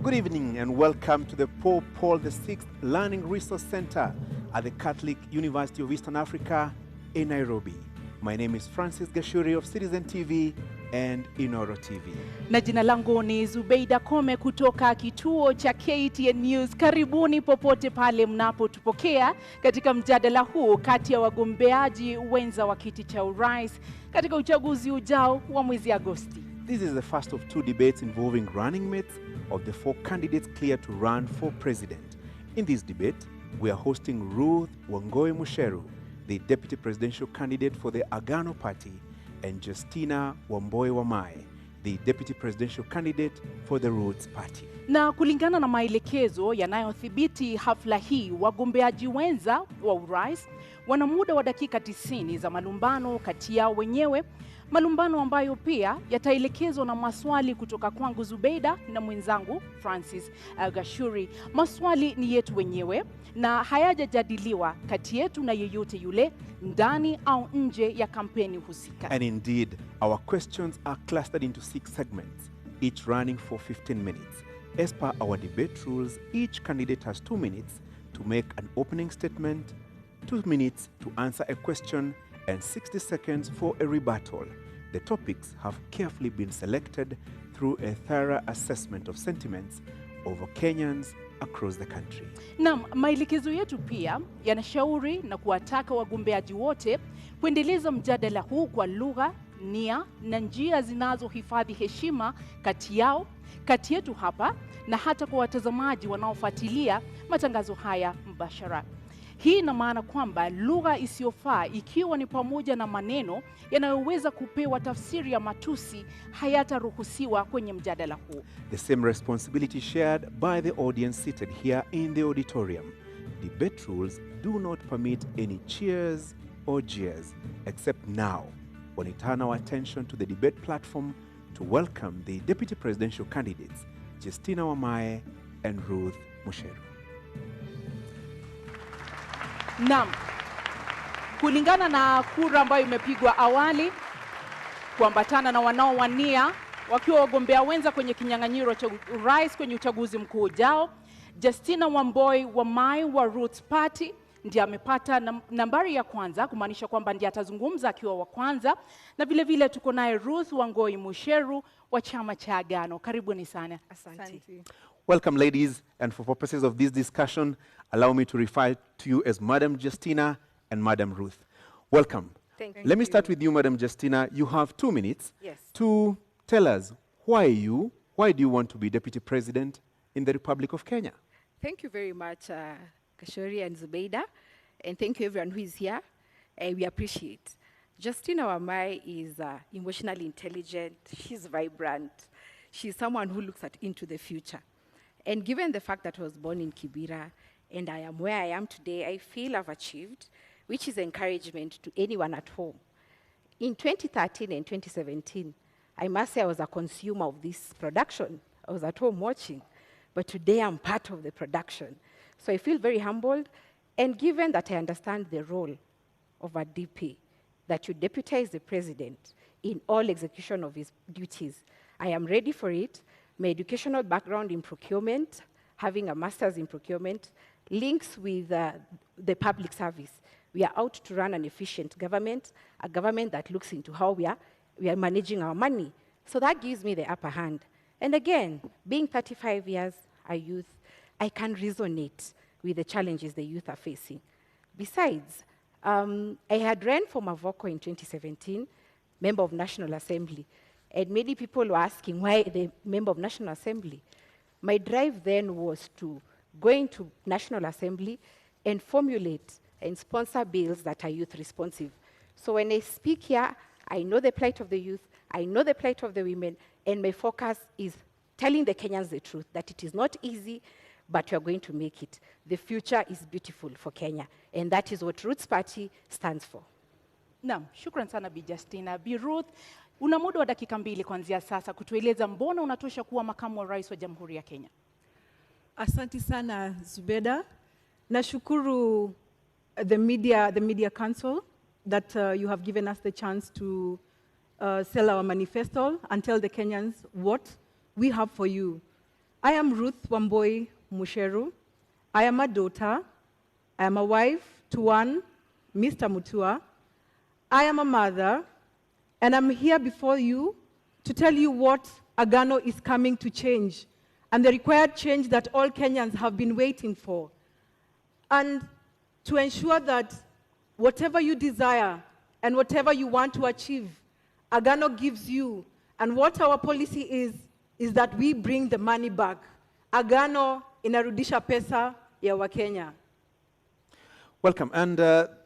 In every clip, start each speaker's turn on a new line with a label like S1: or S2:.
S1: Good evening and welcome to the Pope Paul VI Learning Resource Center at the Catholic University of Eastern Africa in Nairobi. My name is Francis Gashuri of Citizen TV and Inoro TV.
S2: Na jina langu ni Zubeida Kome kutoka kituo cha KTN News. Karibuni popote pale mnapotupokea katika mjadala huu kati ya wagombeaji wenza wa kiti cha urais katika uchaguzi ujao wa mwezi Agosti.
S1: This is the first of two debates involving running mates of the four candidates cleared to run for president. In this debate, we are hosting Ruth Mucheru, the deputy presidential candidate for the Agano Party, and Justina Wamae, the deputy presidential candidate for the Ruth Party.
S2: Na kulingana na maelekezo yanayothibiti hafla hii, wagombeaji wenza wa urais wana muda wa dakika 90 za malumbano kati yao wenyewe, malumbano ambayo pia yataelekezwa na maswali kutoka kwangu Zubeida na mwenzangu Francis Gashuri. Maswali ni yetu wenyewe na hayajajadiliwa kati yetu na yeyote yule ndani au nje ya kampeni husika.
S1: And indeed, our questions are clustered into 6 segments, each running for 15 minutes. As per our debate rules, each candidate has 2 minutes to make an opening statement, 2 minutes to answer a question, and 60 seconds for a rebuttal. The topics have carefully been selected through a thorough assessment of sentiments over Kenyans across the country.
S2: Na maelekezo yetu pia yanashauri na kuwataka wagombeaji wote kuendeleza mjadala huu kwa lugha, nia na njia zinazohifadhi heshima kati yao, kati yetu hapa na hata kwa watazamaji wanaofuatilia matangazo haya mbashara. Hii ina maana kwamba lugha isiyofaa, ikiwa ni pamoja na maneno yanayoweza kupewa tafsiri ya matusi, hayataruhusiwa kwenye mjadala huu.
S1: The same responsibility shared by the audience seated here in the auditorium. Debate rules do not permit any cheers or jeers, except now, when we turn our attention to the debate platform to welcome the deputy presidential candidates, Justina Wamae and Ruth Mucheru.
S2: Naam, kulingana na kura ambayo imepigwa awali kuambatana na wanaowania wakiwa wagombea wenza kwenye kinyang'anyiro cha urais kwenye uchaguzi mkuu ujao, Justina Wamae wa Ruth Party ndiye amepata nambari ya kwanza, kumaanisha kwamba ndiye atazungumza akiwa wa kwanza, na vile vile tuko naye Ruth Mucheru wa chama cha Agano. Karibuni sana.
S3: Asante.
S1: Welcome, ladies, and for purposes of this discussion, allow me to refer to you as Madam Justina and Madam Ruth. Welcome.
S3: Thank you.
S1: Let me start with you, Madam Justina. You have 2 minutes to tell us why do you want to be Deputy President in the Republic of Kenya?
S3: Thank you very much, Kashori and Zubeida, and thank you everyone who is here. We appreciate. Justina Wamae is emotionally intelligent. She's vibrant. She's someone who looks into the future. And given the fact that I was born in Kibera and I am where I am today, I feel I've achieved, which is encouragement to anyone at home. In 2013 and 2017, I must say I was a consumer of this production. I was at home watching, but today I'm part of the production. So I feel very humbled, and given that I understand the role of a DP, that you deputize the president in all execution of his duties, I am ready for it. My educational background in procurement, having a master's in procurement, links with the public service. We are out to run an efficient government, a government that looks into how we are managing our money. So that gives me the upper hand. And again, being 35 years a youth, I can resonate with the challenges the youth are facing. Besides, I had ran for Mavoko in 2017, member of National Assembly. And many people were asking, why the member of National Assembly? My drive then was to go into National Assembly and formulate and sponsor bills that are youth responsive. So when I speak here, I know the plight of the youth, I know the plight of the women, and my focus is telling the Kenyans the truth, that it is not easy, but we are going to make it. The future is beautiful for Kenya, and that is what Ruth's Party stands for.
S2: Naam, shukran sana Bi Justina. Bi Ruth, una muda wa dakika 2 kuanzia sasa kutueleza mbona unatosha kuwa makamu wa rais wa Jamhuri ya Kenya.
S4: Asante sana Zubeda. Nashukuru the media council that you have given us the chance to sell our manifesto and tell the Kenyans what we have for you. I am Ruth Mucheru. I am a daughter. I am a wife to one, Mr. Mutua. I am a mother, and I'm here before you to tell you what Agano is coming to change, and the required change that all Kenyans have been waiting for. And to ensure that whatever you desire and whatever you want to achieve, Agano gives you. And what our policy is that we bring the money back. Agano inarudisha pesa ya Wakenya.
S1: Welcome. And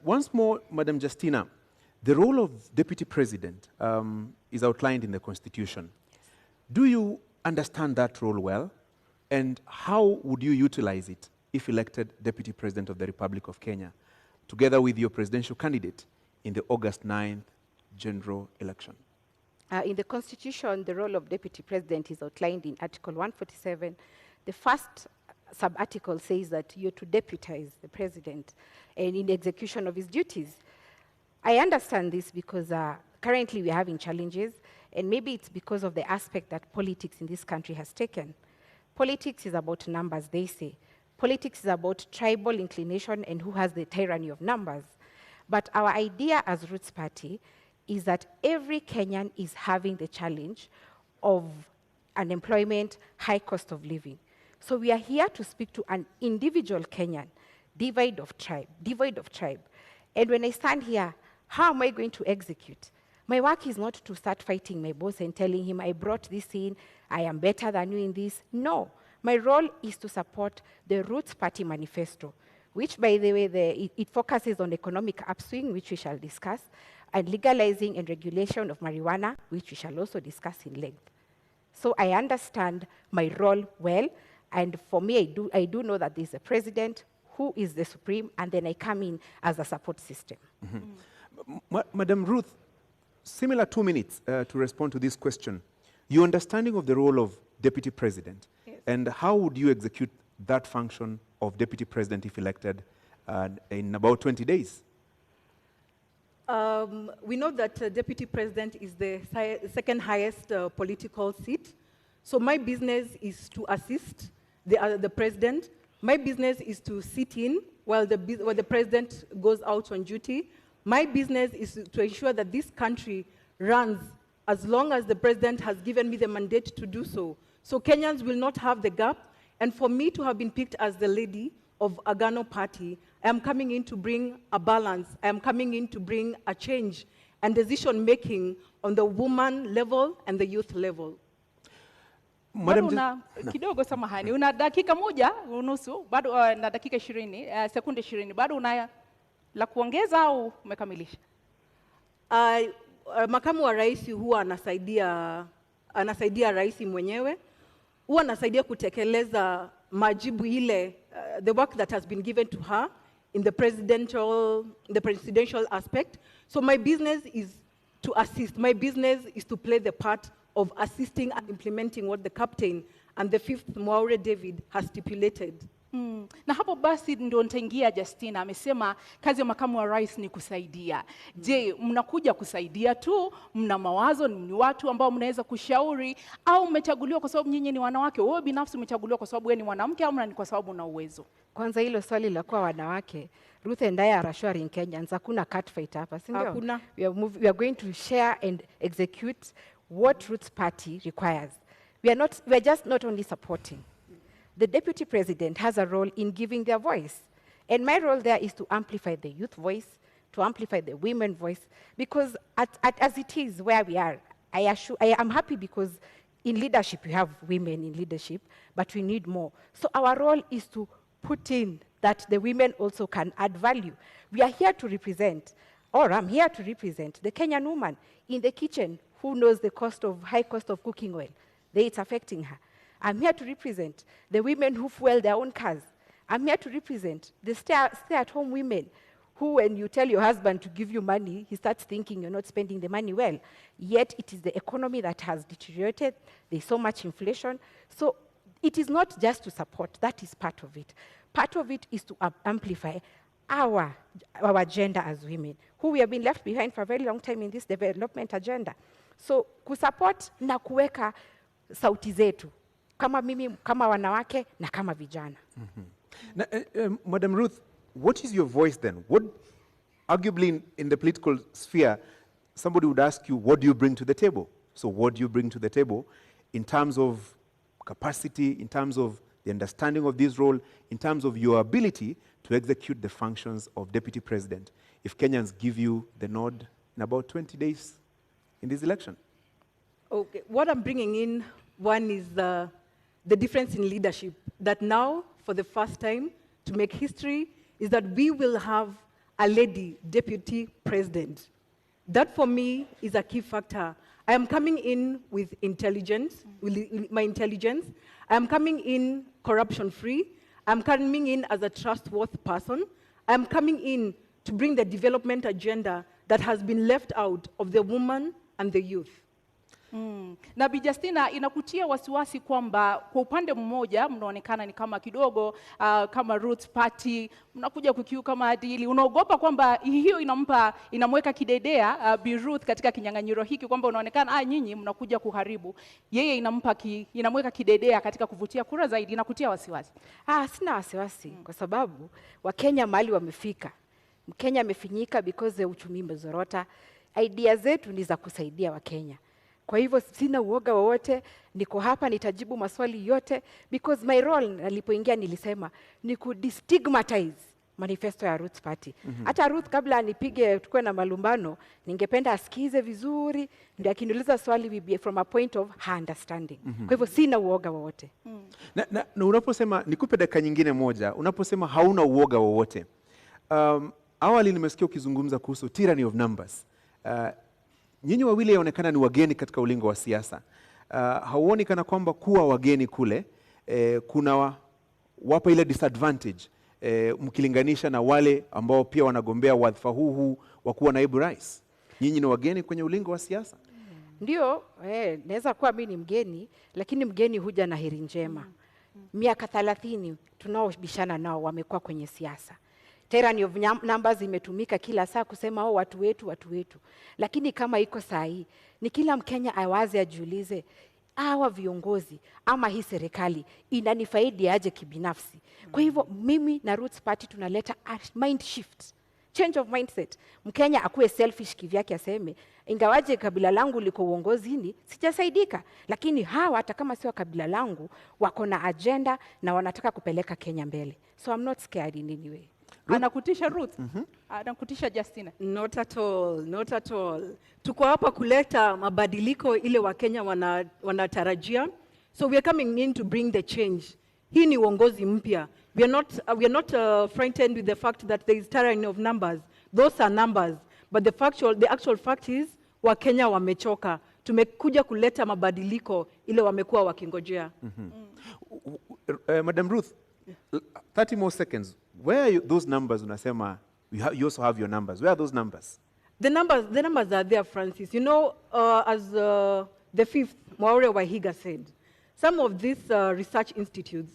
S1: once more, Madam Justina, the role of Deputy President is outlined in the Constitution. Yes. Do you understand that role well? And how would you utilize it if elected Deputy President of the Republic of Kenya, together with your presidential candidate in the August 9th general election?
S3: In the Constitution, the role of Deputy President is outlined in Article 147. The first sub-article says that you're to deputize the President and in the execution of his duties. I understand this because currently we're having challenges, and maybe it's because of the aspect that politics in this country has taken. Politics is about numbers, they say. Politics is about tribal inclination and who has the tyranny of numbers. But our idea as Roots Party is that every Kenyan is having the challenge of unemployment, high cost of living. So we are here to speak to an individual Kenyan, devoid of tribe. And when I stand here, how am I going to execute? My work is not to start fighting my boss and telling him, I brought this in, I am better than you in this. No. My role is to support the Roots Party manifesto, which, by the way, it focuses on economic upswing, which we shall discuss, and legalizing and regulation of marijuana, which we shall also discuss in length. So I understand my role well, and for me, I do know that there's a president who is the supreme, and then I come in as a support system.
S1: Mm-hmm. Madam Ruth, similar 2 minutes to respond to this question. Your understanding of the role of Deputy President, yes, and how would you execute that function of Deputy President if elected in about 20 days?
S4: We know that Deputy President is the second highest political seat. So my business is to assist the President. My business is to sit in while the President goes out on duty. My business is to ensure that this country runs as long as the President has given me the mandate to do so. So Kenyans will not have the gap. And for me to have been picked as the lady of Agano Party, I am coming in to bring a balance. I am coming in to bring a change and decision-making on the woman level and the youth level.
S2: Bado una kidogo, samahani, una dakika moja unusu, bado na dakika 20, sekunde 20, bado una la kuongeza au umekamilisha?
S4: Makamu wa rais huwa anasaidia rais mwenyewe, huwa anasaidia kutekeleza majibu ile, the work that has been given to her in the presidential aspect. So my business is to assist. My business is to play the part of assisting and implementing what the captain and the 5th Mwaure David has stipulated.
S2: Na hapo basi ndio nitaingia. Justina amesema kazi ya makamu wa rais ni kusaidia. Je, mnakuja kusaidia tu? Mna mawazo? Ni watu ambao mnaweza kushauri, au mmechaguliwa kwa sababu nyinyi ni wanawake? Wewe binafsi umechaguliwa kwa sababu wewe ni mwanamke au ni kwa sababu una uwezo?
S3: Kwanza hilo swali la kuwa wanawake, Ruth and I are assuring Kenyans, hakuna cat fight hapa, si ndio?
S4: Hakuna.
S3: We are going to share and execute what Roots Party requires. We are just not only supporting. The Deputy President has a role in giving their voice. And my role there is to amplify the youth voice, to amplify the women voice, because as it is where we are, I am happy because in leadership, we have women in leadership, but we need more. So our role is to put in that the women also can add value. We are here to represent, or I'm here to represent the Kenyan woman in the kitchen who knows the high cost of cooking oil. It's affecting her. I'm here to represent the women who fuel their own cars. I'm here to represent the stay-at-home women who, when you tell your husband to give you money, he starts thinking you're not spending the money well. Yet it is the economy that has deteriorated. There's so much inflation. So it is not just to support. That is part of it. Part of it is to amplify our agenda as women, who we have been left behind for a very long time in this development agenda. So kusupport na kuweka sauti zetu kama mimi, kama wanawake na kama vijana.
S1: Now, Madam Ruth, what is your voice then? What, arguably in the political sphere, somebody would ask you, what do you bring to the table? So what do you bring to the table in terms of capacity, in terms of the understanding of this role, in terms of your ability to execute the functions of Deputy President, if Kenyans give you the nod in about 20 days in this election?
S4: Okay, what I'm bringing in, one is the difference in leadership, that now, for the first time, to make history, is that we will have a lady deputy president. That, for me, is a key factor. I am coming in with intelligence, with my intelligence. I am coming in corruption-free. I'm coming in as a trustworthy person. I'm coming in to bring the development agenda that has been left out of the woman and the youth.
S2: Na Bi Justina, inakutia wasiwasi kwamba kwa upande mmoja mnaonekana ni kama kidogo kama Ruth Party, mnakuja kukiuka maadili. Unaogopa kwamba hiyo inamweka kidedea Bi Ruth katika kinyang'anyiro hiki, kwamba unaonekana nyinyi mnakuja kuharibu. Yeye inamweka kidedea katika kuvutia kura zaidi. Inakutia wasiwasi?
S3: Sina wasiwasi kwa sababu Wakenya mahali wamefika. Mkenya amefinyika because ya uchumi umezorota. Idea zetu ni za kusaidia Wakenya. Kwa hivyo sina uoga wowote, niko hapa nitajibu maswali yote, because my role nilipoingia nilisema ni kudestigmatize manifesto ya Ruth Party. Hata Ruth kabla anipige tukue na malumbano, ningependa asikize vizuri, ndio akiniuliza swali we be from a point of her understanding. Kwa hivyo sina uoga wowote.
S1: Na unaposema, nikupe dakika nyingine moja, unaposema hauna uoga wowote, awali nimesikia ukizungumza kuhusu tyranny of numbers. Nyinyi wawili yaonekana ni wageni katika ulingo wa siasa. Hauoni kana kwamba kuwa wageni kule kuna wapa ile disadvantage mkilinganisha na wale ambao pia wanagombea wadhifa huu wa kuwa naibu rais? Nyinyi ni wageni kwenye ulingo wa siasa.
S3: Ndio, naweza kuwa mimi ni mgeni, lakini mgeni huja na heri njema. Miaka 30 tunaobishana nao wamekuwa kwenye siasa. Tyranny of numbers imetumika kila saa kusema watu wetu. Lakini kama iko sahi, ni kila Mkenya awaze ajiulize, hawa viongozi ama hii serikali inanifaidi aje kibinafsi? Kwa hivyo mimi na Ruth Party tunaleta mind shift, change of mindset. Mkenya akuwe selfish kivyake, aseme ingawaje kabila langu liko uongozini sijasaidika, lakini hawa hata kama sio kabila langu wako na agenda na wanataka kupeleka Kenya mbele. So I'm not scared in any way.
S2: Anakutisha Ruth? Anakutisha Justina?
S4: Not at all, not at all. Tuko hapa kuleta mabadiliko ile Wakenya wanatarajia. So we are coming in to bring the change. Hii ni uongozi mpya. We are not frightened with the fact that there is tyranny of numbers. Those are numbers. But the actual fact is Wakenya wamechoka. Tumekuja kuleta mabadiliko ile wamekuwa wakingojea.
S1: Madam Ruth, 30 more seconds. Where are those numbers? Unasema you also have your numbers. Where are those numbers?
S4: The numbers are there, Francis. You know, as the fifth Mucheru Wahiga said, some of these research institutes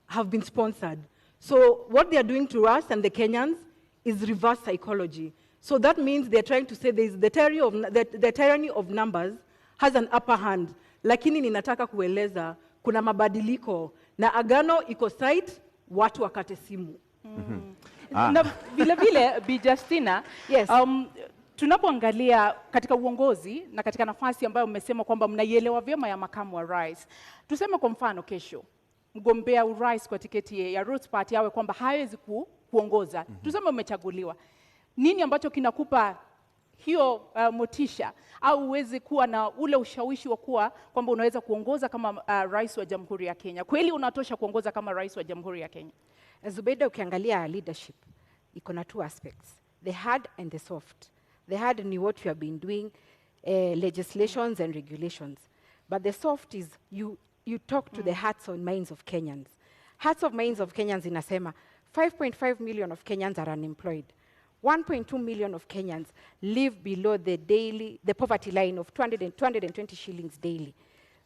S4: have been sponsored. So what they are doing to us and the Kenyans is reverse psychology. So that means they're trying to say the tyranny of numbers has an upper hand. Lakini ninataka kueleza kuna mabadiliko na agano iko site, watu wakate simu.
S2: Na vile Bi Justina,
S3: yes.
S2: Tunapoangalia katika uongozi na katika nafasi ambayo mmesema kwamba mnaielewa vyema ya makamu wa rais, tuseme kwa mfano kesho mgombea urais kwa tiketi ya Ruth Party awe kwamba hawezi kuongoza, tuseme umechaguliwa, nini ambacho kinakupa hiyo motisha au uweze kuwa na ule ushawishi wa kuwa kwamba unaweza kuongoza kama rais wa Jamhuri ya Kenya? Kweli unatosha kuongoza kama rais wa Jamhuri ya Kenya?
S3: Zubeida, ukiangalia leadership iko na two aspects, the hard and the soft. The hard ni what you have been doing, legislations and regulations. But the soft is you talk to the hearts and minds of Kenyans. Hearts of minds of Kenyans inasema 5.5 million of Kenyans are unemployed. 1.2 million of Kenyans live below the poverty line of 220 shillings daily.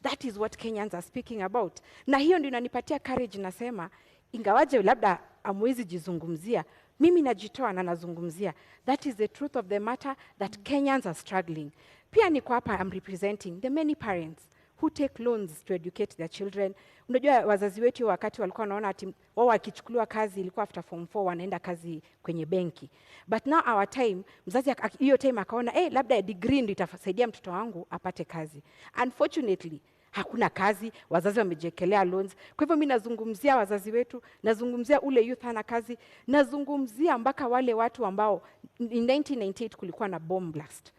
S3: That is what Kenyans are speaking about. Na hiyo ndio inanipatia courage, nasema ingawaje labda amwezi jizungumzia, mimi najitoa na nazungumzia. That is the truth of the matter, that Kenyans are struggling. Pia niko hapa, I'm representing the many parents who take loans to educate their children. Unajua wazazi wetu wakati walikuwa wanaona ati wao wakichukuliwa kazi ilikuwa after form 4 wanaenda kazi kwenye benki. But now our time, mzazi hiyo time akaona labda degree ndio itasaidia mtoto wangu apate kazi. Unfortunately, hakuna kazi, wazazi wamejekelea loans. Kwa hivyo mimi nazungumzia wazazi wetu, nazungumzia ule youth hana kazi, nazungumzia mpaka wale watu ambao in 1998 kulikuwa na bomb blast.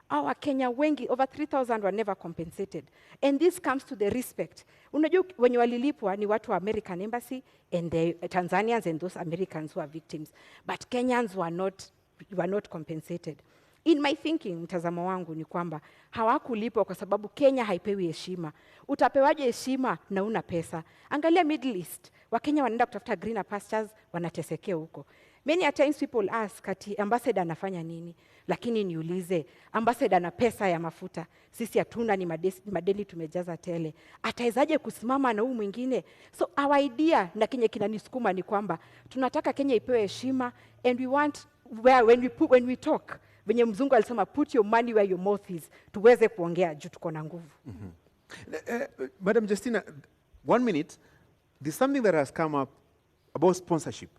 S3: Our Kenya wengi, over 3,000 were never compensated. And this comes to the respect. Unajua wenye walilipwa ni watu wa American Embassy and the Tanzanians and those Americans who are victims. But Kenyans were not compensated. In my thinking, mtazamo wangu ni kwamba hawakulipwa kwa sababu Kenya haipewi heshima. Utapewaje heshima na una pesa? Angalia Middle East. Wakenya wanaenda kutafuta greener pastures, wanatesekea huko. Many a times people ask ati ambassador anafanya nini? Lakini niulize, ambassador na pesa ya mafuta. Sisi hatuna, ni madeni tumejaza tele. Atawezaje kusimama na huyu mwingine? So our idea na Kenya kinanisukuma ni kwamba tunataka Kenya ipewe heshima, and we want when we talk, venye mzungu alisema put your money where your mouth is, tuweze kuongea juu tuko na nguvu.
S1: Madam Justina, 1 minute. There's something that has come up about sponsorship.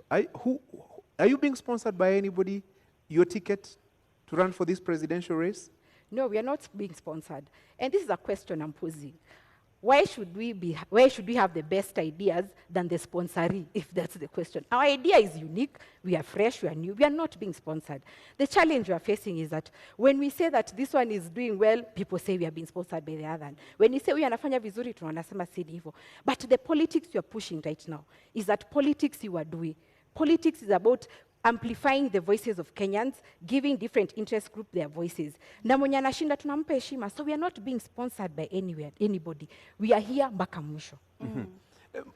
S1: Are you being sponsored by anybody, your ticket to run for this presidential race?
S3: No, we are not being sponsored. And this is a question I'm posing. Why should we have the best ideas than the sponsoree, if that's the question? Our idea is unique, we are fresh, we are new, we are not being sponsored. The challenge we are facing is that when we say that this one is doing well, people say we are being sponsored by the other. When we say we anafanya vizuri, tunasema si hivyo. But the politics you are pushing right now is that politics you are doing. Politics is about amplifying the voices of Kenyans, giving different interest groups their voices. Na mwenye anashinda tunampa heshima. So we are not being sponsored by anybody. We are here mpaka mwisho.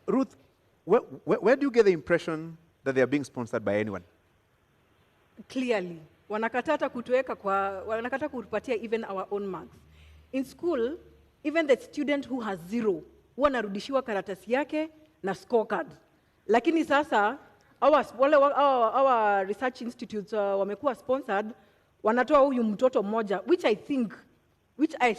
S1: Ruth, where do you get the impression that they are being sponsored by anyone?
S4: Clearly, wanakatata kutupatia even our own marks. In school, even the student who has 0, huwa anarudishiwa karatasi yake na scorecard. Lakini sasa our research institutes wamekuwa sponsored, wanatoa huyu mtoto mmoja, which I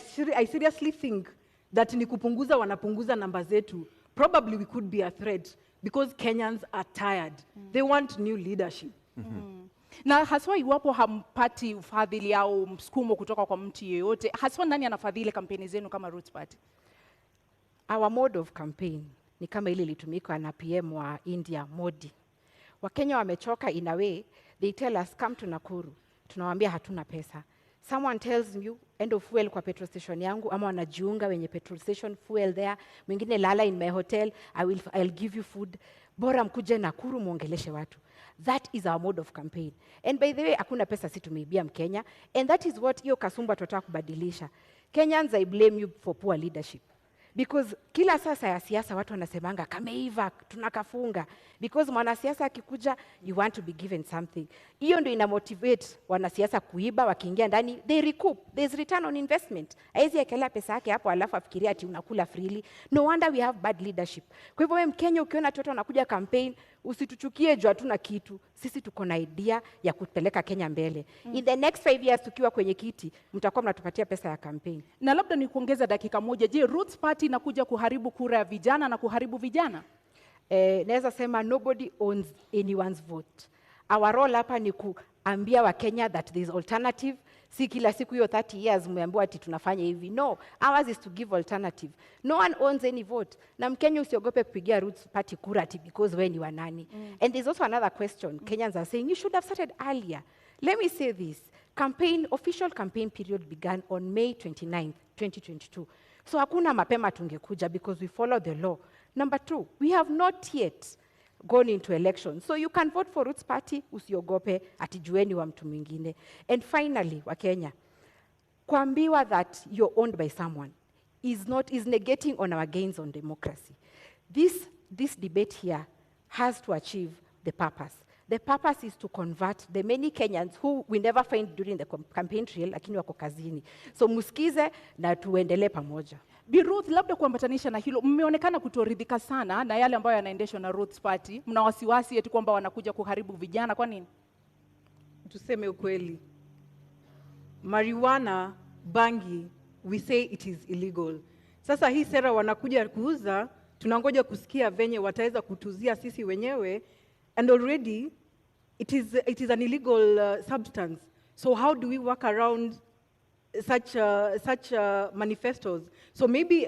S4: seriously think that ni kupunguza, wanapunguza namba zetu. Probably we could be a threat because Kenyans are tired. They want new leadership.
S2: Na haswa iwapo hampati ufadhili au msukumo kutoka kwa mtu yeyote, haswa nani anafadhili kampeni zenu kama Roots Party?
S3: Our mode of campaign ni kama ile ilitumika na PM wa India, Modi. Wakenya wamechoka in a way, they tell us come to Nakuru. Tunawaambia hatuna pesa. Someone tells you end of fuel kwa petrol station yangu, ama wanajiunga wenye petrol station, fuel there. Mwingine lala in my hotel, I'll give you food. Bora mkuje Nakuru muongeleshe watu. That is our mode of campaign. And by the way, hakuna pesa si tumeibia Mkenya. And that is what hiyo kasumba tunataka kubadilisha. Kenyans, I blame you for poor leadership. Because kila sasa ya siasa watu wanasemanga kameiva tunakafunga, because mwanasiasa akikuja you want to be given something. Hiyo ndio ina motivate wanasiasa kuiba, wakiingia ndani they recoup, there's return on investment. Haizi ekelea pesa yake hapo alafu afikiria ati unakula freely. No wonder we have bad leadership. Kwa hivyo wewe Mkenya ukiona watoto wanakuja campaign, usituchukie juu hatuna kitu. Sisi tuko na idea ya kupeleka Kenya mbele. In the next 5 years tukiwa kwenye kiti, mtakuwa mnatupatia pesa ya campaign.
S2: Na labda ni kuongeza dakika moja. Je, Roots Party inakuja kuharibu kura ya vijana na kuharibu vijana?
S3: Naweza sema nobody owns anyone's vote. Our role hapa ni kuambia wa Kenya that there is alternative. Si kila siku hiyo 30 years mmeambiwa ati tunafanya hivi. No, ours is to give alternative. No one owns any vote. Na Mkenya usiogope kupigia Roots Party kura ati because wewe ni wa nani. And there's also another question. Kenyans are saying you should have started earlier. Let me say this. Official campaign period began on May 29th, 2022. So hakuna mapema tungekuja because we follow the law. Number 2, we have not yet gone into elections. So you can vote for Roots Party, usiogope ati jueni wa mtu mwingine. And finally, wa Kenya, kuambiwa that you're owned by someone is negating on our gains on democracy. This debate here has to achieve the purpose. The purpose is to convert the many Kenyans who we never find during the campaign trail, lakini wako kazini. So musikize na tuendelee pamoja.
S2: Bi Ruth, labda kuambatanisha na hilo, mmeonekana kutoridhika sana na yale ambayo yanaendeshwa na Roots Party. Mna wasiwasi eti kwamba wanakuja kuharibu vijana, kwa nini?
S4: Tuseme ukweli. Marijuana, bangi, we say it is illegal. Sasa hii sera wanakuja kuuza, tunangoja kusikia venye wataweza kutuzia sisi wenyewe, and already it is an illegal substance. So how do we work around such manifestos? So maybe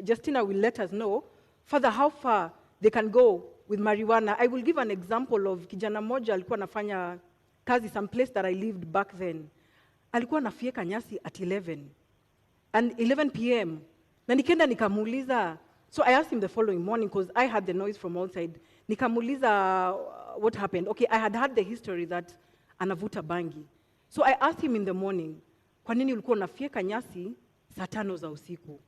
S4: Justina will let us know further how far they can go with marijuana. I will give an example of kijana moja alikuwa nafanya kazi some place that I lived back then. Alikuwa nafieka nyasi at 11 p.m. Na nikenda nikamuuliza, so I asked him the following morning because I had the noise from outside. Nikamuuliza what happened. Okay, I had heard the history that anavuta bangi. So I asked him in the morning, kwa nini ulikuwa unafieka nyasi saa 5 za usiku?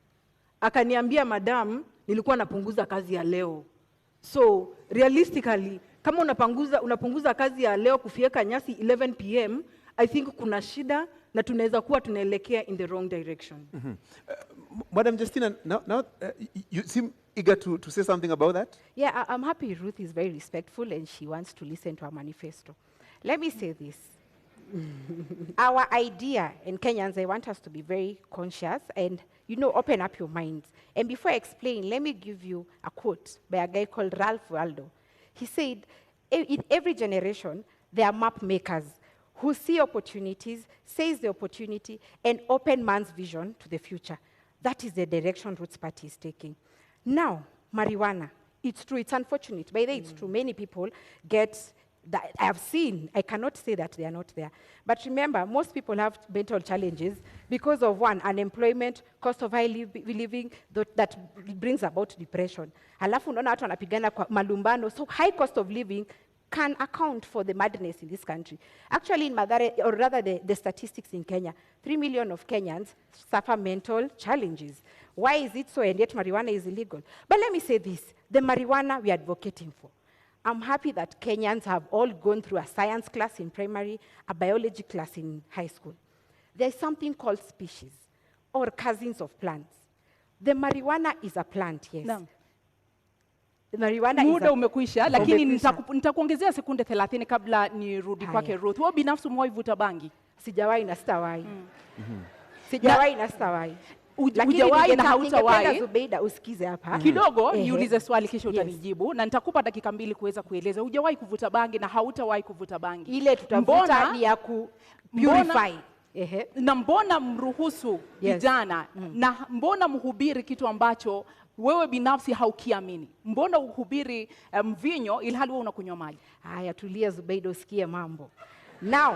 S4: Akaniambia, madam, nilikuwa napunguza kazi ya leo. So realistically, kama unapunguza kazi ya leo kufieka nyasi 11 p.m., I think kuna shida na tunaweza kuwa tunaelekea in the wrong direction.
S1: Madam Justina, now you seem eager to say something about that?
S3: Yeah, I'm happy Ruth is very respectful and she wants to listen to our manifesto. Let me say this. Our idea in Kenyans, I want us to be very conscious and, open up your minds. And before I explain, let me give you a quote by a guy called Ralph Waldo. He said, in every generation, there are map makers who see opportunities, seize the opportunity, and open man's vision to the future. That is the direction Roots Party is taking. Now, marijuana, it's true, it's unfortunate. By the way, it's true, many people get that I have seen. I cannot say that they are not there. But remember, most people have mental challenges because of one, unemployment, cost of high living, that brings about depression. Alafu unaona watu wanapigana kwa malumbano, so high cost of living can account for the madness in this country. Actually, in Mathare, or rather the statistics in Kenya, 3 million of Kenyans suffer mental challenges. Why is it so? And yet marijuana is illegal. But let me say this, the marijuana we are advocating for. I'm happy that Kenyans have all gone through a science class in primary, a biology class in high school. There's something called species, or cousins of plants. The marijuana is a plant, yes.
S2: No.
S3: Muda
S2: umekwisha, lakini nitakuongezea sekunde 30 kabla nirudi kwake Ruth. Wewe binafsi umewahi vuta bangi?
S3: Sijawahi na sitawahi. Sijawahi na sitawahi.
S2: Hujawahi na hautawahi.
S3: Zubeida usikize hapa.
S2: Kidogo niulize swali kisha utanijibu na nitakupa dakika 2 kuweza kueleza. Hujawahi kuvuta bangi na hautawahi kuvuta bangi.
S3: Ile tutavuta ni ya ku purify.
S2: Na mbona mruhusu vijana na mbona mhubiri kitu ambacho wewe binafsi haukiamini? Mbona uhubiri mvinyo ilhali wewe unakunywa maji?
S3: Haya, tulia Zubeida usikie mambo. Now,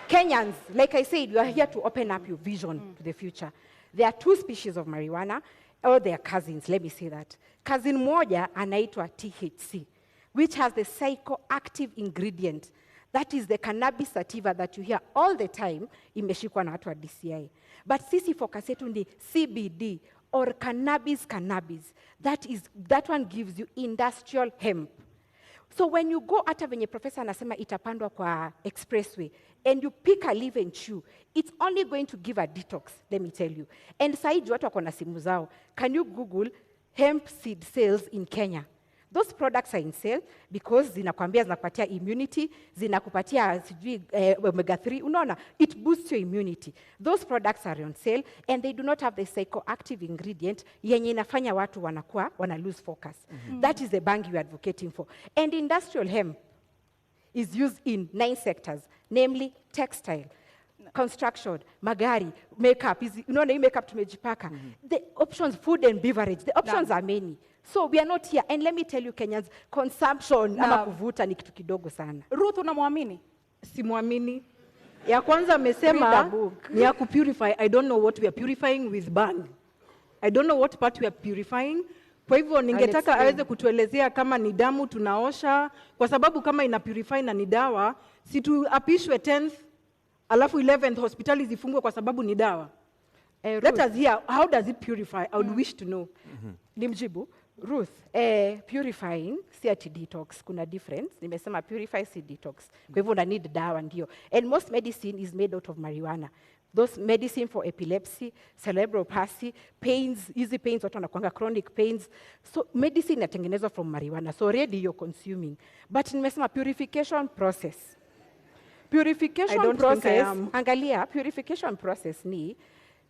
S3: Kenyans, like I said, you are here to open up your vision to the future. There are 2 species of marijuana, or they are cousins, let me say that. Cousin moja anaitwa THC, which has the psychoactive ingredient. That is the cannabis sativa that you hear all the time, imeshikwa na watu wa DCI. But sisi focus yetu ni CBD, or cannabis. That one gives you industrial hemp. So when you go hata venye professor anasema itapandwa kwa expressway, and you pick a leaf and chew, it's only going to give a detox, let me tell you. And saiji watu wako na simu zao. Can you Google hemp seed sales in Kenya? Those products are in sale because zinakupatia immunity, zinakupatia omega 3, unaona, it boosts your immunity. Those products are on sale and they do not have the psychoactive ingredient yenye inafanya watu wana lose focus. That is the bangi you're advocating for. And industrial hemp is used in 9 sectors, namely textile, construction, magari, makeup, unaona hii makeup tumejipaka. The options, food and beverage, the options are many. So we are not here. And let me tell you Kenyans, consumption ama kuvuta ni kitu kidogo sana.
S2: Ruth, unamwamini?
S4: Simwamini. Ya kwanza amesema ni ya kupurify. I don't know what we are purifying with bang. I don't know what part we are purifying. Kwa hivyo ningetaka aweze kutuelezea kama ni damu tunaosha, kwa sababu kama ina purify na ni dawa, si tuapishwe 10th alafu 11th hospitali zifungwe kwa sababu ni dawa. Let us hear, how does it purify? I would wish to know.
S3: Nimjibu, Ruth, purifying si ati detox, kuna difference. Nimesema purify si detox. Kwa hivyo una need dawa ndio. And most medicine is made out of marijuana. Those medicine for epilepsy, cerebral palsy, pains, easy pains, watu wanakuanga chronic pains. So medicine inatengenezwa from marijuana. So already you're consuming. But nimesema purification process. Purification process, angalia, purification process ni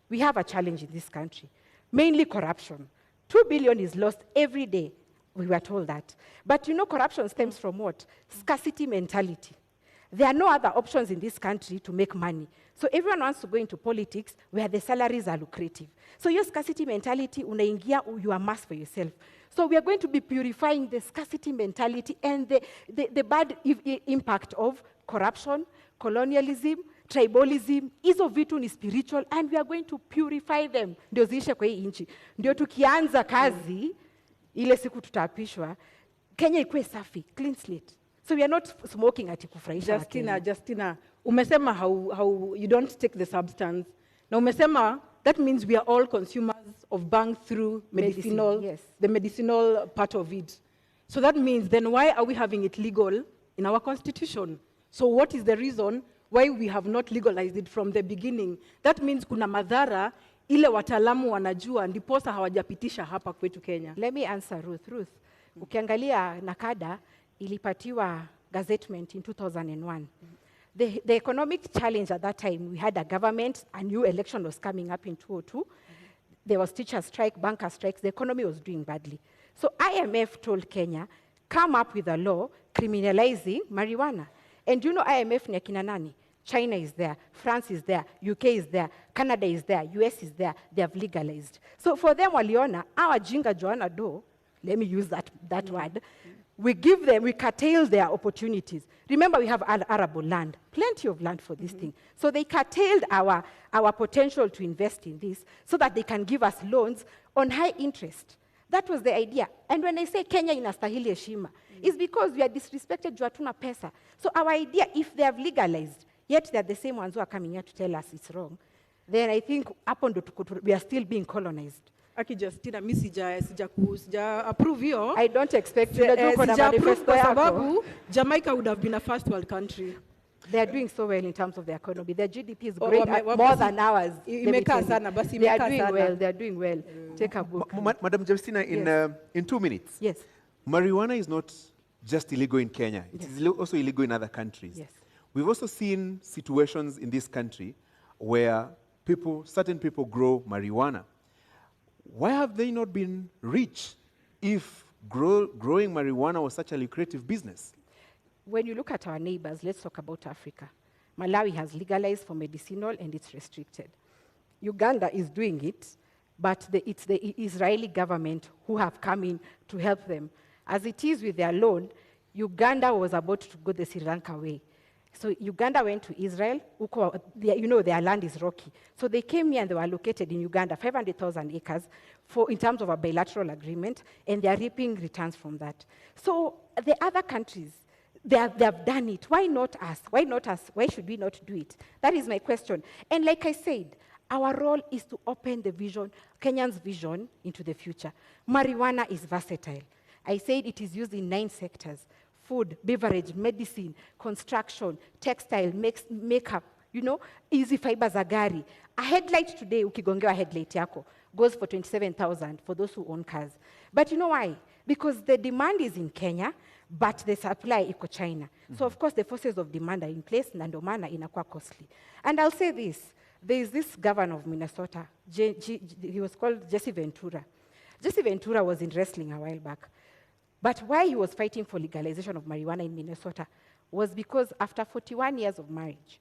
S3: we have a challenge in this country, mainly corruption. 2 billion is lost every day. We were told that. But you know, corruption stems from what? Scarcity mentality. There are no other options in this country to make money. So everyone wants to go into politics where the salaries are lucrative. So your scarcity mentality, unaingia, you amass for yourself. So we are going to be purifying the scarcity mentality and the bad impact of corruption, colonialism, tribalism. Hizo vitu ni spiritual, and we are going to purify them. Ndio ziishe kwa hii nchi. Ndio tukianza kazi, ile siku tutaapishwa, Kenya ikuwe safi, clean slate. So we are not smoking ati kufurahisha
S4: Justina, umesema how you don't take the substance. Na umesema that means we are all consumers of bank through medicinal,
S3: yes.
S4: The medicinal part of it. So that means then why are we having it legal in our constitution? So what is the reason why we have not legalized it from the beginning? That means kuna madhara ile wataalamu wanajua ndiposa hawajapitisha hapa kwetu Kenya.
S3: Let me answer Ruth. Ukiangalia Nakada ilipatiwa gazettement in 2001. The economic challenge at that time, we had a government, a new election was coming up in 2002. There was teacher strike, banker strikes, the economy was doing badly. So IMF told Kenya, come up with a law criminalizing marijuana. And you know IMF ni akina nani? China is there, France is there, UK is there, Canada is there, US is there, they have legalized. So for them, waliona, our jinga joana do, let me use that word, we curtail their opportunities. Remember, we have arable land, plenty of land for this thing. So they curtailed our potential to invest in this so that they can give us loans on high interest. That was the idea. And when I say Kenya inastahili heshima, it's because we are disrespected juu hatuna pesa. So our idea, if they have legalized, yet they're the same ones who are coming here to tell us it's wrong, then I think we are still being colonized.
S4: Aki Justina, mi sija approve hiyo.
S3: I don't expect you to do manifesto
S4: kwa sababu Jamaica would have been a first world country.
S3: They are doing so well in terms of their economy. Their GDP is great, more than ours. They are doing well. Take a book.
S1: Madam Justina, in 2 minutes.
S3: Yes.
S1: Marijuana is not just illegal in Kenya. It is also illegal in other countries.
S3: Yes.
S1: We've also seen situations in this country where certain people grow marijuana. Why have they not been rich if growing marijuana was such a lucrative business?
S3: When you look at our neighbors, let's talk about Africa. Malawi has legalized for medicinal and it's restricted. Uganda is doing it, but it's the Israeli government who have come in to help them. As it is with their loan, Uganda was about to go the Sri Lanka way. So Uganda went to Israel. Their land is rocky. So they came here and they were located in Uganda, 500,000 acres, in terms of a bilateral agreement, and they are reaping returns from that. So the other countries, they have done it. Why not us? Why not us? Why should we not do it? That is my question. And like I said, our role is to open the vision, Kenyan's vision, into the future. Marijuana is versatile. I said it is used in 9 sectors. Food, beverage, medicine, construction, textile, makeup, easy fibers za gari. A headlight today, ukigongewa headlight yako, goes for 27,000 for those who own cars. But you know why? Because the demand is in Kenya, but the supply iko China. So of course the forces of demand are in place, na ndio maana inakuwa costly. And I'll say this, there is this governor of Minnesota, he was called Jesse Ventura. Jesse Ventura was in wrestling a while back. But why he was fighting for legalization of marijuana in Minnesota was because after 41 years of marriage,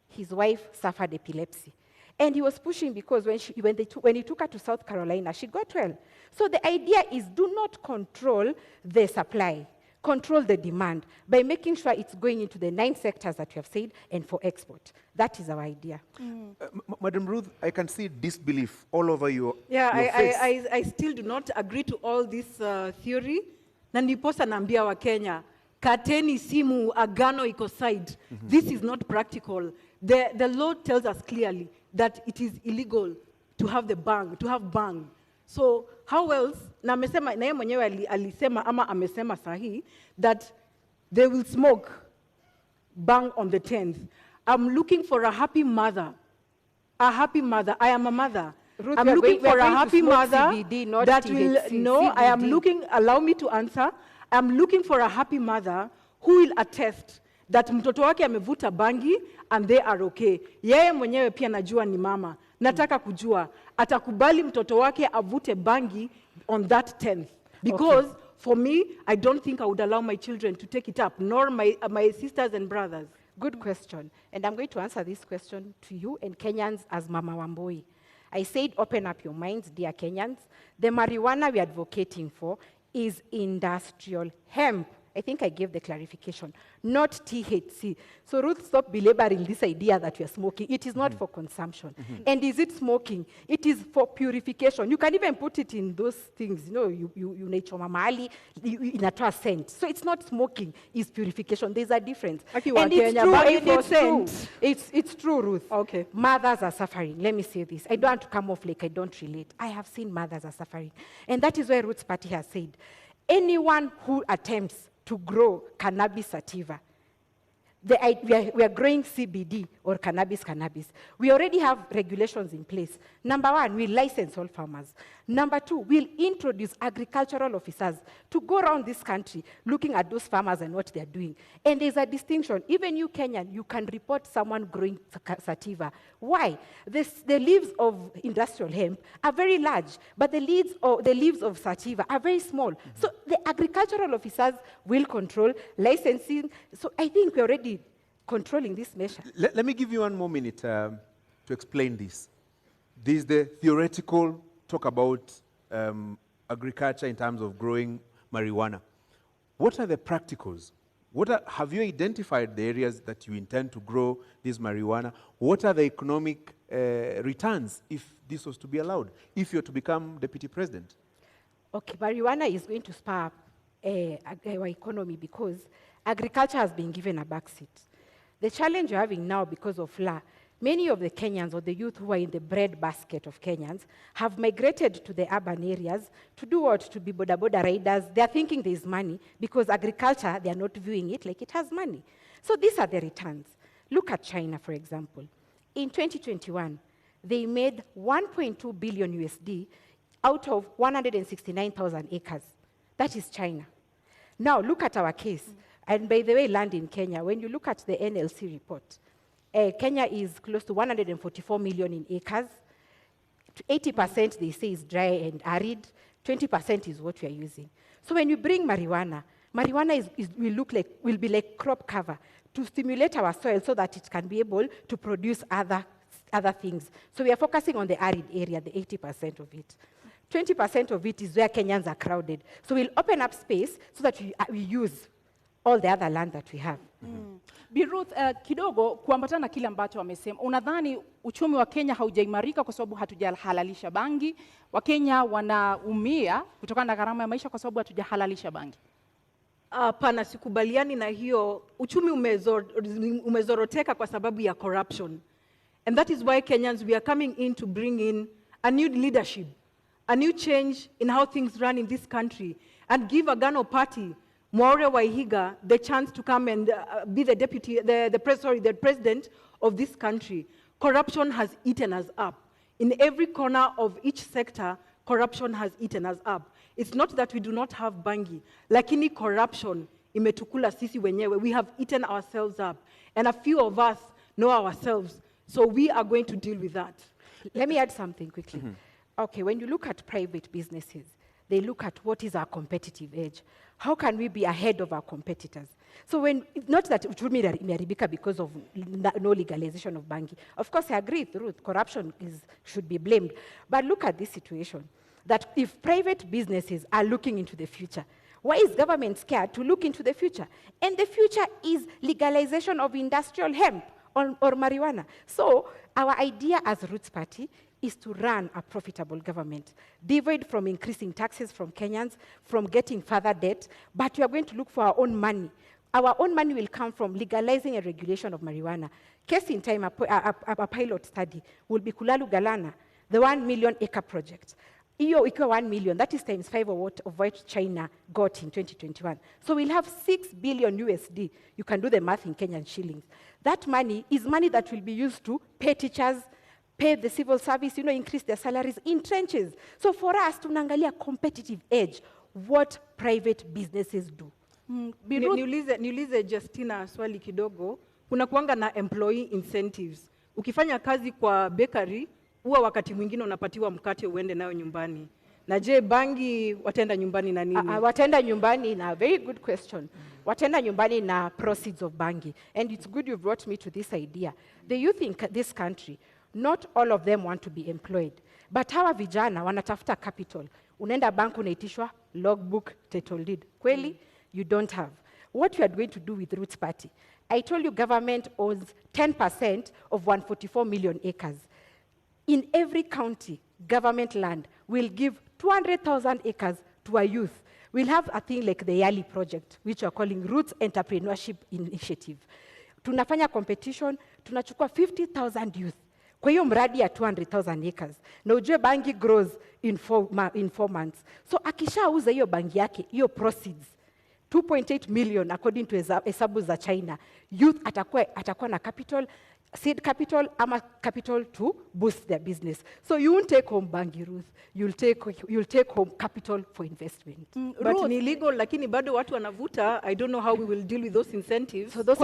S3: his wife suffered epilepsy. And he was pushing because when he took her to South Carolina, she got well. So the idea is do not control the supply, control the demand by making sure it's going into the 9 sectors that you have said and for export. That is our idea.
S1: Madam Ruth, I can see disbelief all over your face.
S4: I still do not agree to all this theory. Na ndiposa naambia wa Kenya, kateni simu, agano iko side. This is not practical. The law tells us clearly that it is illegal to have bang. So how else, na amesema, na yeye mwenyewe alisema ama amesema sahi, that they will smoke bang on the 10th. I'm looking for a happy mother. I am a mother.
S3: Ruth,
S4: I'm looking for a happy mother
S3: CBD,
S4: that will,
S3: CBD.
S4: I am looking, allow me to answer. I'm looking for a happy mother who will attest that mtoto wake amevuta bangi and they are okay. Yeye mwenyewe pia najua ni mama. Nataka kujua atakubali mtoto wake avute bangi on that 10th. Because for me, I don't think I would allow my children to take it up, nor my sisters and brothers.
S3: Good question. And I'm going to answer this question to you and Kenyans as Mama Wamboi. I said, open up your minds, dear Kenyans. The marijuana we're advocating for is industrial hemp. I think I gave the clarification, not THC. So Ruth, stop belaboring this idea that you're smoking. It is not for consumption. And is it smoking? It is for purification. You can even put it in those things, you nature mamali, inatoa scent. So it's not smoking, it's purification. There's a difference. And it's true, Ruth.
S4: Okay.
S3: Mothers are suffering. Let me say this. I don't want to come off like I don't relate. I have seen mothers are suffering. And that is why Ruth's party has said, anyone who attempts to grow cannabis sativa, we are growing CBD or cannabis. We already have regulations in place. Number one, we license all farmers. Number two, we'll introduce agricultural officers to go around this country looking at those farmers and what they're doing. And there's a distinction. Even you, Kenyan, you can report someone growing sativa. Why? The leaves of industrial hemp are very large, but the leaves of sativa are very small. So the agricultural officers will control licensing. So I think we're already controlling this measure.
S1: Let me give you one more minute to explain this. This is the theoretical talk about agriculture in terms of growing marijuana. What are the practicals? Have you identified the areas that you intend to grow this marijuana? What are the economic returns if this was to be allowed, if you're to become deputy president?
S3: Okay, marijuana is going to spur our economy because agriculture has been given a backseat. The challenge you're having now because of law, many of the Kenyans or the youth who are in the bread basket of Kenyans have migrated to the urban areas to do what? To be boda riders. They're thinking there's money because agriculture, they're not viewing it like it has money. So these are the returns. Look at China, for example. In 2021, they made 1.2 billion USD out of 169,000 acres. That is China. Now, look at our case. And by the way, land in Kenya, when you look at the NLC report, Kenya is close to 144 million in acres. 80% they say is dry and arid. 20% is what we are using. So when you bring marijuana will be like crop cover to stimulate our soil so that it can be able to produce other things. So we are focusing on the arid area, the 80% of it. 20% of it is where Kenyans are crowded. So we'll open up space so that we use all the other land that we have.
S2: Bi Ruth, kidogo kuambatana na kile ambacho wamesema, unadhani uchumi wa Kenya haujaimarika kwa sababu hatujahalalisha bangi? Wakenya wanaumia kutokana na gharama ya maisha kwa sababu hatujahalalisha bangi?
S4: Hapana, sikubaliani na hiyo. Uchumi umezoroteka kwa sababu ya corruption. And that is why Kenyans, we are coming in to bring in a new leadership, a new change in how things run in this country, and give Agano Party, Mwaure Waihiga, the chance to come and be the president of this country. Corruption has eaten us up. In every corner of each sector, corruption has eaten us up. It's not that we do not have bangi, lakini corruption imetukula sisi wenyewe. We have eaten ourselves up. And a few of us know ourselves. So we are going to deal with that.
S3: Let me add something quickly. Okay, when you look at private businesses, they look at what is our competitive edge. How can we be ahead of our competitors? So not that uchumi imeharibika because of no legalization of bangi. Of course, I agree with Ruth, corruption should be blamed. But look at this situation, that if private businesses are looking into the future, why is government scared to look into the future? And the future is legalization of industrial hemp or marijuana. So our idea as Ruth's Party is to run a profitable government, devoid from increasing taxes from Kenyans, from getting further debt, but we are going to look for our own money. Our own money will come from legalizing a regulation of marijuana. Case in time, a pilot study will be Kulalu Galana, the 1 million acre project. Iyo equal 1 million, that is times 5 of what China got in 2021. So we'll have 6 billion USD. You can do the math in Kenyan shillings. That money is money that will be used to pay teachers, pay the civil service, increase their salaries in trenches. So for us, tunaangalia competitive edge, what private businesses do.
S4: Niulize Justina swali kidogo. Kuna kuanga na employee incentives. Ukifanya kazi kwa bakery, huwa wakati mwingine unapatiwa mkate uende nayo nyumbani. Na je, bangi wataenda nyumbani na nini?
S3: Wataenda nyumbani na very good question. Wataenda nyumbani na proceeds of bangi. And it's good you brought me to this idea. The youth in this country, not all of them want to be employed. But hawa vijana wanatafuta capital. Unaenda bank unaitishwa logbook, title deed. Kweli, you don't have. What you are going to do with Ruth's party? I told you government owns 10% of 144 million acres. In every county, government land will give 200,000 acres to a youth. We'll have a thing like the Yali project, which we're calling Ruth Entrepreneurship Initiative. Tunafanya competition, tunachukua 50,000 youth. Kwa hiyo mradi ya 200,000 acres. Na ujue bangi grows in 4 months. So akishauza hiyo bangi yake, hiyo proceeds, 2.8 million according to hesabu za China, youth atakuwa na capital, seed capital ama capital to boost their business. So you won't take home bangi, Ruth. You'll take home capital for investment.
S4: But ni illegal, lakini bado watu wanavuta. I don't know how we will deal with those incentives.
S3: So those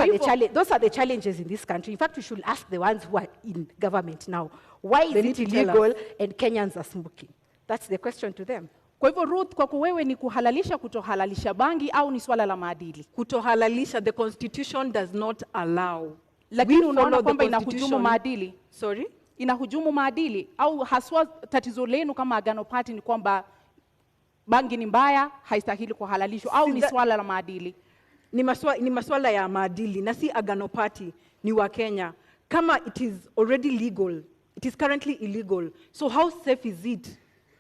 S3: are the challenges in this country. In fact, we should ask the ones who are in government now, why is it illegal and Kenyans are smoking? That's the question to them.
S2: Kwa hivyo Ruth, kwako wewe ni kuhalalisha kutohalalisha bangi au ni swala la maadili?
S4: Kutohalalisha, the constitution does not allow.
S2: Lakini unaona kwamba inahujumu maadili?
S4: Sorry?
S2: Inahujumu maadili au haswa tatizo lenu kama Agano Party ni kwamba bangi ni mbaya, haistahili kuhalalishwa au ni swala la maadili?
S4: Ni maswala ya maadili na si Agano Party, ni wa Kenya. Kama it is already legal, it is currently illegal. So how safe is it?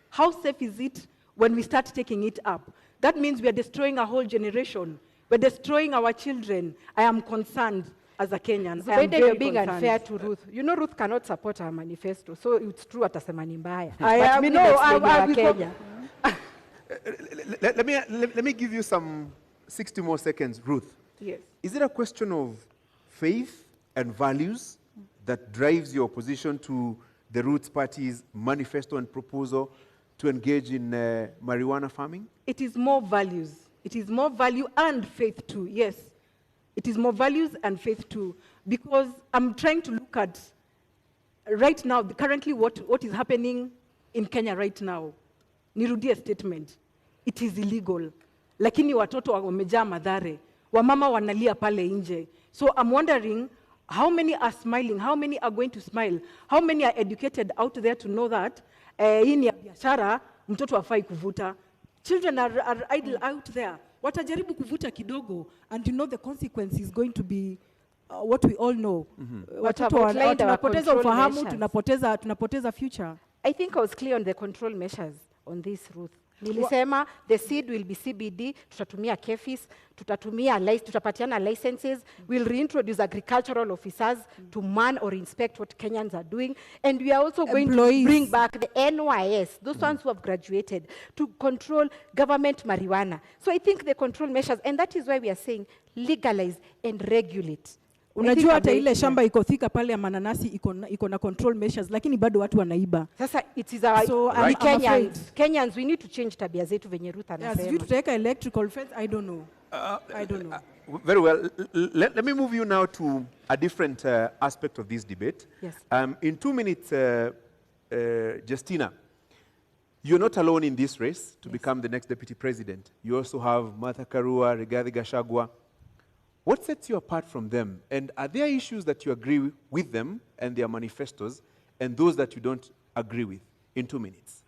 S4: How safe is it when we start taking it up? That means we are destroying a whole generation. We're destroying our children. I am concerned as a Kenyan. I am very
S3: you're being
S4: concerned.
S3: unfair to Ruth. You know Ruth cannot support her manifesto, so it's true atasema ni mbaya.
S4: Kenya.
S1: Let me give you some 60 more seconds, Ruth.
S4: Yes.
S1: Is it a question of faith and values that drives your opposition to the Roots Party's manifesto and proposal to engage in marijuana farming?
S4: It is more values. It is more value and faith too, yes. It is more values and faith too. Because I'm trying to look at, right now, currently what is happening in Kenya right now. Nirudie statement. It is illegal. Lakini watoto wamejaa madhare. Wamama wanalia pale nje. So I'm wondering, how many are smiling? How many are going to smile? How many are educated out there to know that hii ni biashara, mtoto hafai kuvuta? Children are idle out there.
S5: Watajaribu kuvuta kidogo, and you know the consequence is going to be what we all know. Watoto tunapoteza ufahamu, tunapoteza future.
S3: I think I was clear on the control measures on this, Ruth. Nilisema the seed will be CBD, tutatumia KEFIS, tutapatiana licenses, we'll reintroduce agricultural officers to man or inspect what Kenyans are doing, and we are also going to bring back the NYS, those ones who have graduated, to control government marijuana. So I think the control measures, and that is why we are saying legalize and regulate.
S5: Unajua hata ile shamba iko thika pale ya mananasi iko na control measures, lakini bado watu wanaiba.
S3: Sasa it is our
S5: right.
S3: Kenyans, we need to change tabia zetu venye Ruth anasema.
S5: Yes, tutaweka electrical fence, I don't know. I don't know.
S1: Very well. Let me move you now to a different aspect of this debate.
S3: Yes.
S1: In 2 minutes, Justina, you're not alone in this race to become the next deputy president. You also have Martha Karua, Rigathi Gachagua. What sets you apart from them? And are there issues that you agree with them and their manifestos, and those that you don't agree with? In 2 minutes.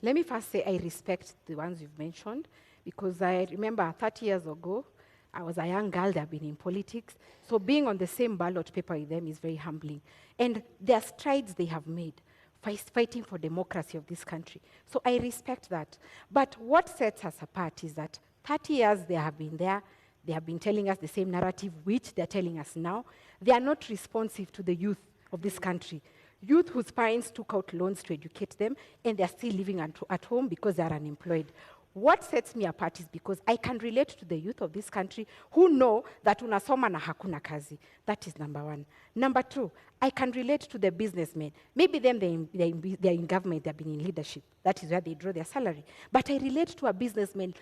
S3: Let me first say I respect the ones you've mentioned, because I remember 30 years ago, I was a young girl that had been in politics. So being on the same ballot paper with them is very humbling. And there are strides they have made, fighting for democracy of this country. So I respect that. But what sets us apart is that 30 years they have been there. They have been telling us the same narrative, which they're telling us now. They are not responsive to the youth of this country. Youth whose parents took out loans to educate them, and they're still living at home because they're unemployed. What sets me apart is because I can relate to the youth of this country who know that unasoma na hakuna kazi. That is number one. Number two, I can relate to the businessmen. Maybe them, they're in government, they've been in leadership. That is where they draw their salary. But I relate to a businessman,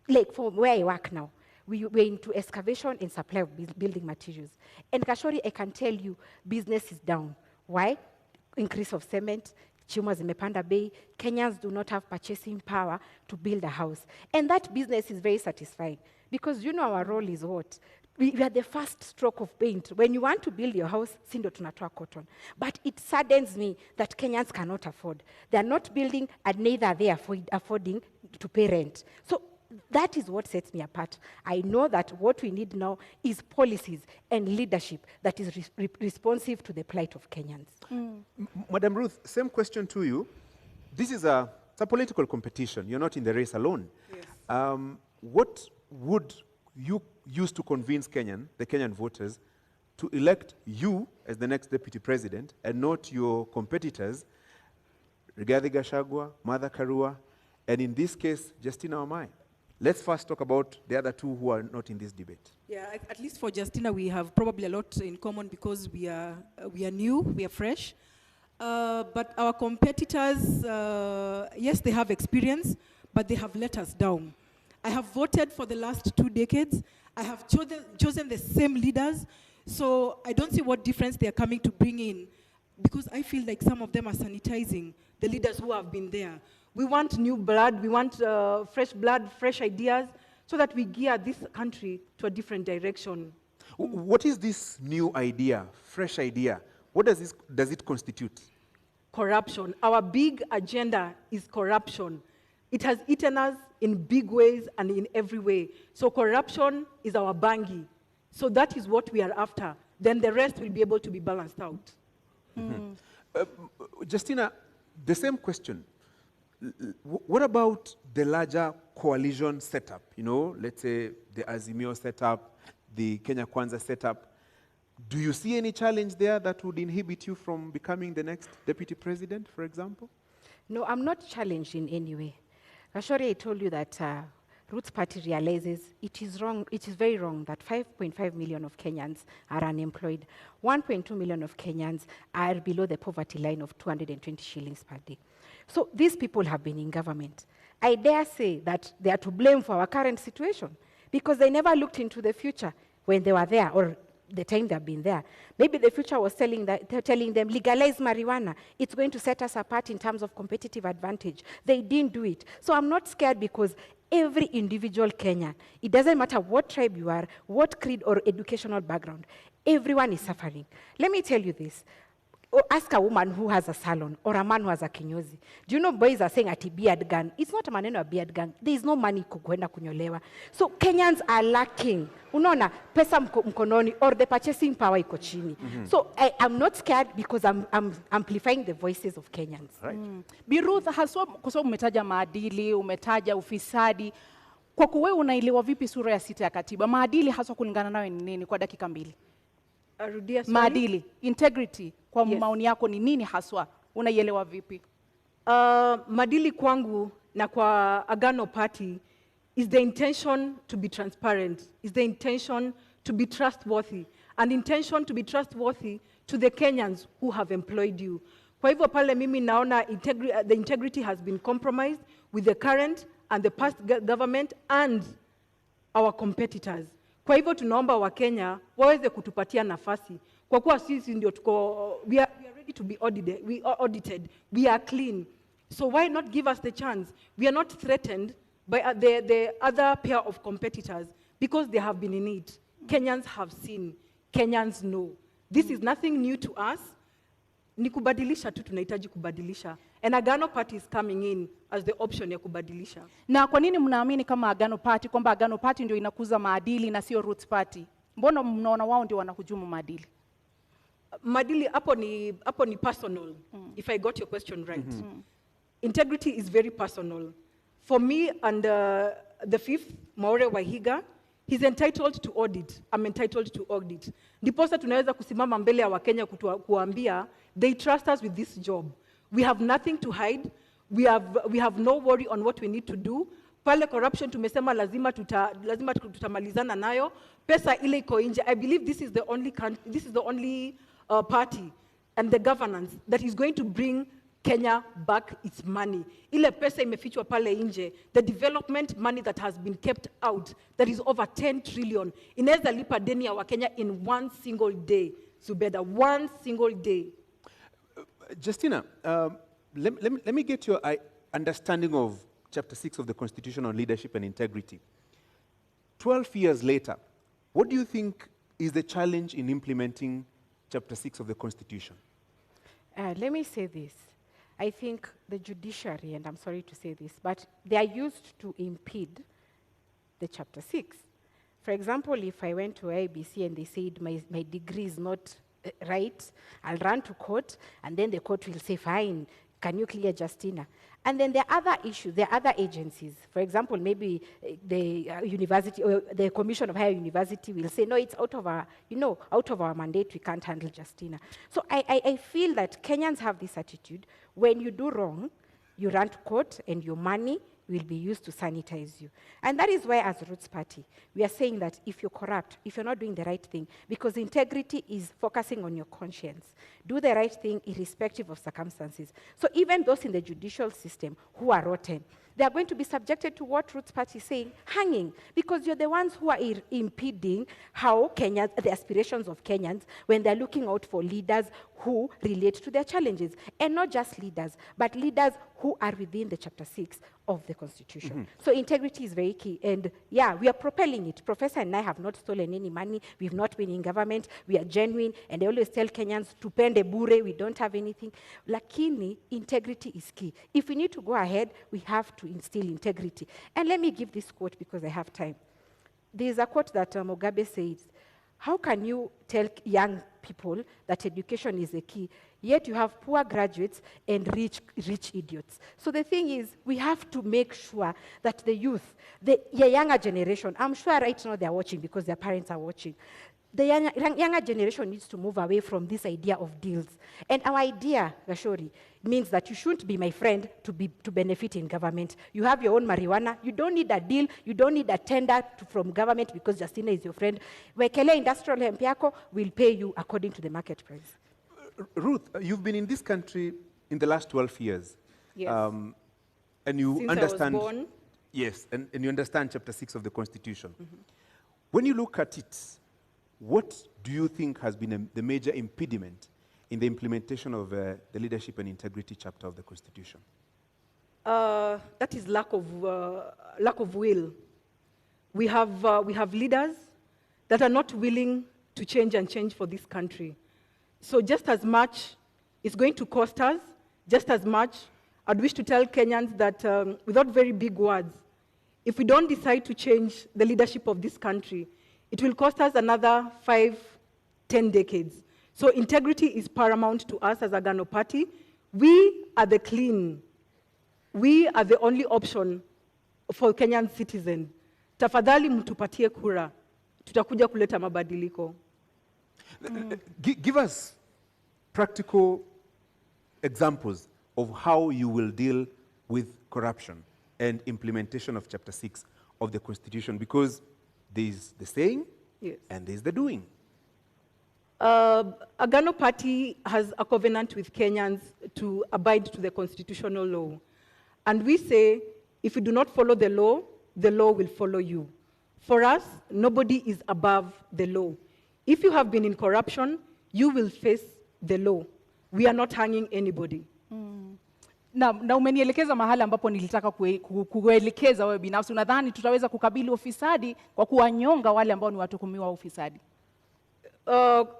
S3: like from where I work now. We're into excavation and supply of building materials. And Kashori, I can tell you, business is down. Why? Increase of cement, chuma zimepanda bei, Kenyans do not have purchasing power to build a house. And that business is very satisfying because you know our role is what? We are the first stroke of paint. When you want to build your house, sindo tunatoa cotton. But it saddens me that Kenyans cannot afford. They are not building and neither are they affording to pay rent. So that is what sets me apart. I know that what we need now is policies and leadership that is responsive to the plight of Kenyans.
S1: Madam Ruth, same question to you. This is it's a political competition. You're not in the race alone.
S4: Yes.
S1: What would you use to convince the Kenyan voters to elect you as the next deputy president and not your competitors, Rigathi Gachagua, Martha Karua, and in this case, Justina Wamae? Let's first talk about the other two who are not in this debate.
S5: Yeah, at least for Justina, we have probably a lot in common because we are new, we are fresh. But our competitors, yes, they have experience, but they have let us down. I have voted for the last 2 decades. I have chosen the same leaders, so I don't see what difference they are coming to bring in, because I feel like some of them are sanitizing the leaders who have been there. We want new blood, we want fresh blood, fresh ideas, so that we gear this country to a different direction.
S1: What is this new idea, fresh idea? What does it constitute?
S4: Corruption. Our big agenda is corruption. It has eaten us in big ways and in every way. So corruption is our bangi. So that is what we are after. Then the rest will be able to be balanced out.
S1: Justina, the same question. What about the larger coalition setup? You know, let's say the Azimio setup, the Kenya Kwanza setup. Do you see any challenge there that would inhibit you from becoming the next deputy president, for example?
S3: No, I'm not challenged in any way. Ashori, I told you that Ruth's party realizes it is wrong, it is very wrong that 5.5 million of Kenyans are unemployed. 1.2 million of Kenyans are below the poverty line of 220 shillings per day. So these people have been in government. I dare say that they are to blame for our current situation because they never looked into the future when they were there or the time they've been there. Maybe the future was telling them, legalize marijuana. It's going to set us apart in terms of competitive advantage. They didn't do it. So I'm not scared because every individual Kenyan, it doesn't matter what tribe you are, what creed or educational background, everyone is suffering. Let me tell you this. Ask a woman who has a salon or a man who has a kinyozi. Do you know boys are saying ati beard gun? It's not a maneno a beard gun. There is no money kukwenda kunyolewa. So Kenyans are lacking. Unaona, pesa mkononi or the purchasing power iko chini. So I'm not scared because I'm amplifying the voices of Kenyans.
S1: Right.
S2: Bi Ruth, haswa kwa sababu umetaja maadili, umetaja ufisadi. Kwa kuwe unaelewa vipi sura ya 6 ya katiba? Maadili haswa kulingana nawe ni nini kwa dakika 2?
S4: Arudia, sorry?
S2: Maadili, integrity, kwa
S4: Yes.
S2: maoni yako ni nini haswa? Unaielewa vipi?
S4: Maadili kwangu na kwa Agano Party is the intention to be transparent, is the intention to be trustworthy, an intention to be trustworthy to the Kenyans who have employed you. Kwa hivyo pale mimi naona the integrity has been compromised with the current and the past government and our competitors. Kwa hivyo tunaomba Wakenya waweze kutupatia nafasi. Kwa kuwa sisi ndio we are ready to be audited. We are clean. So why not give us the chance? We are not threatened by the other pair of competitors because they have been in it. Kenyans have seen. Kenyans know. This is nothing new to us. Ni kubadilisha tu tunahitaji kubadilisha. And Agano Party is coming in as the option ya kubadilisha.
S2: Na kwa nini mnaamini kama Agano Party kwamba Agano Party ndio inakuza maadili na sio Roots Party? Mbona mnaona wao ndio wanahujumu maadili?
S4: Maadili hapo ni personal. If I got your question right. Integrity is very personal. For me and the fifth, Maure Wahiga, he's entitled to audit. I'm entitled to audit. Ndiposa tunaweza kusimama mbele ya Wakenya kuambia, they trust us with this job. We have nothing to hide. We have no worry on what we need to do. Pale corruption tumesema lazima tutamalizana nayo. Pesa ile iko nje. I believe this is the only party and the governance that is going to bring Kenya back its money. Ile pesa imefichwa pale nje. The development money that has been kept out, that is over 10 trillion. Inaweza lipa deni ya Wakenya in one single day. Zubeda, one single day.
S1: Justina, let me get your understanding of Chapter 6 of the Constitution on leadership and integrity. 12 years later, what do you think is the challenge in implementing Chapter 6 of the Constitution?
S3: Let me say this. I think the judiciary, and I'm sorry to say this, but they are used to impede the Chapter 6. For example, if I went to IBC and they said my degree is not right, I'll run to court, and then the court will say, fine, can you clear Justina? And then there are other issues, there are other agencies. For example, maybe the university or the Commission of Higher University will say, no, it's out of our mandate, we can't handle Justina. So I feel that Kenyans have this attitude: when you do wrong, you run to court and your money will be used to sanitize you. And that is why, as Ruth's party, we are saying that if you're corrupt, if you're not doing the right thing, because integrity is focusing on your conscience, do the right thing irrespective of circumstances. So even those in the judicial system who are rotten, they are going to be subjected to what Ruth's party is saying, hanging, because you're the ones who are impeding how the aspirations of Kenyans when they're looking out for leaders who relate to their challenges. And not just leaders, but leaders who are within the Chapter 6 of the Constitution. Mm-hmm. So integrity is very key. And yeah, we are propelling it. Professor and I have not stolen any money. We've not been in government. We are genuine. And I always tell Kenyans, tupende bure, we don't have anything. Lakini, integrity is key. If we need to go ahead, we have to instill integrity. And let me give this quote because I have time. There is a quote that Mugabe says, how can you tell young people that education is the key, yet you have poor graduates and rich idiots? So the thing is, we have to make sure that the youth, the younger generation, I'm sure right now they're watching because their parents are watching, the younger generation needs to move away from this idea of deals. And our idea, Gashori, means that you shouldn't be my friend to benefit in government. You have your own marijuana. You don't need a deal. You don't need a tender from government because Justina is your friend. Wekele Industrial Hemp yako will pay you according to the market price.
S1: Ruth, you've been in this country in the last 12 years.
S4: Yes.
S1: And you
S4: Since
S1: understand.
S4: I was born.
S1: Yes, and you understand Chapter 6 of the Constitution. Mm-hmm. When you look at it, what do you think has been the major impediment in the implementation of the leadership and integrity chapter of the Constitution?
S4: That is lack of will. We have leaders that are not willing to change for this country. So just as much it's going to cost us, just as much I'd wish to tell Kenyans that without very big words, if we don't decide to change the leadership of this country, it will cost us another 5-10 decades. So integrity is paramount to us as a Agano party. We are the clean. We are the only option for Kenyan citizens. Tafadhali mtupatie kura. Tutakuja kuleta mabadiliko.
S1: Give us practical examples of how you will deal with corruption and implementation of Chapter 6 of the Constitution, because there's the saying, yes, and there's the doing.
S4: Agano Party has a covenant with Kenyans to abide to the constitutional law. And we say, if you do not follow the law will follow you. For us, nobody is above the law. If you have been in corruption, you will face the law. We are not hanging anybody.
S2: Na umenielekeza mahala ambapo nilitaka kuelekeza wewe binafsi. Unadhani tutaweza kukabili ufisadi kwa kuwanyonga wale ambao ni watuhumiwa wa ufisadi?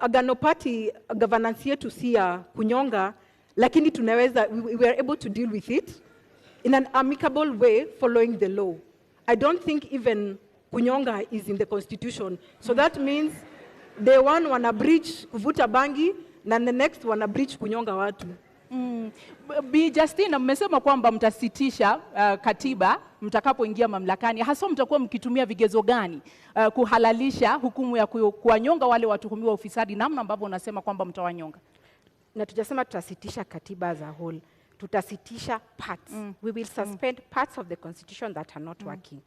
S4: Agano Party governance yetu si ya kunyonga, lakini tunaweza, we are able to deal with it in an amicable way following the law. I don't think even kunyonga is in the Constitution. So that means the one wana breach kuvuta bangi na the next wana breach kunyonga watu.
S2: Bi Justina, mmesema kwamba mtasitisha katiba mtakapoingia mamlakani. Hasa mtakuwa mkitumia vigezo gani kuhalalisha hukumu ya kuwanyonga wale watuhumiwa ufisadi, namna ambavyo unasema kwamba mtawanyonga?
S3: Na tujasema tutasitisha katiba as a whole. Tutasitisha parts. We will suspend parts of the Constitution that are not working.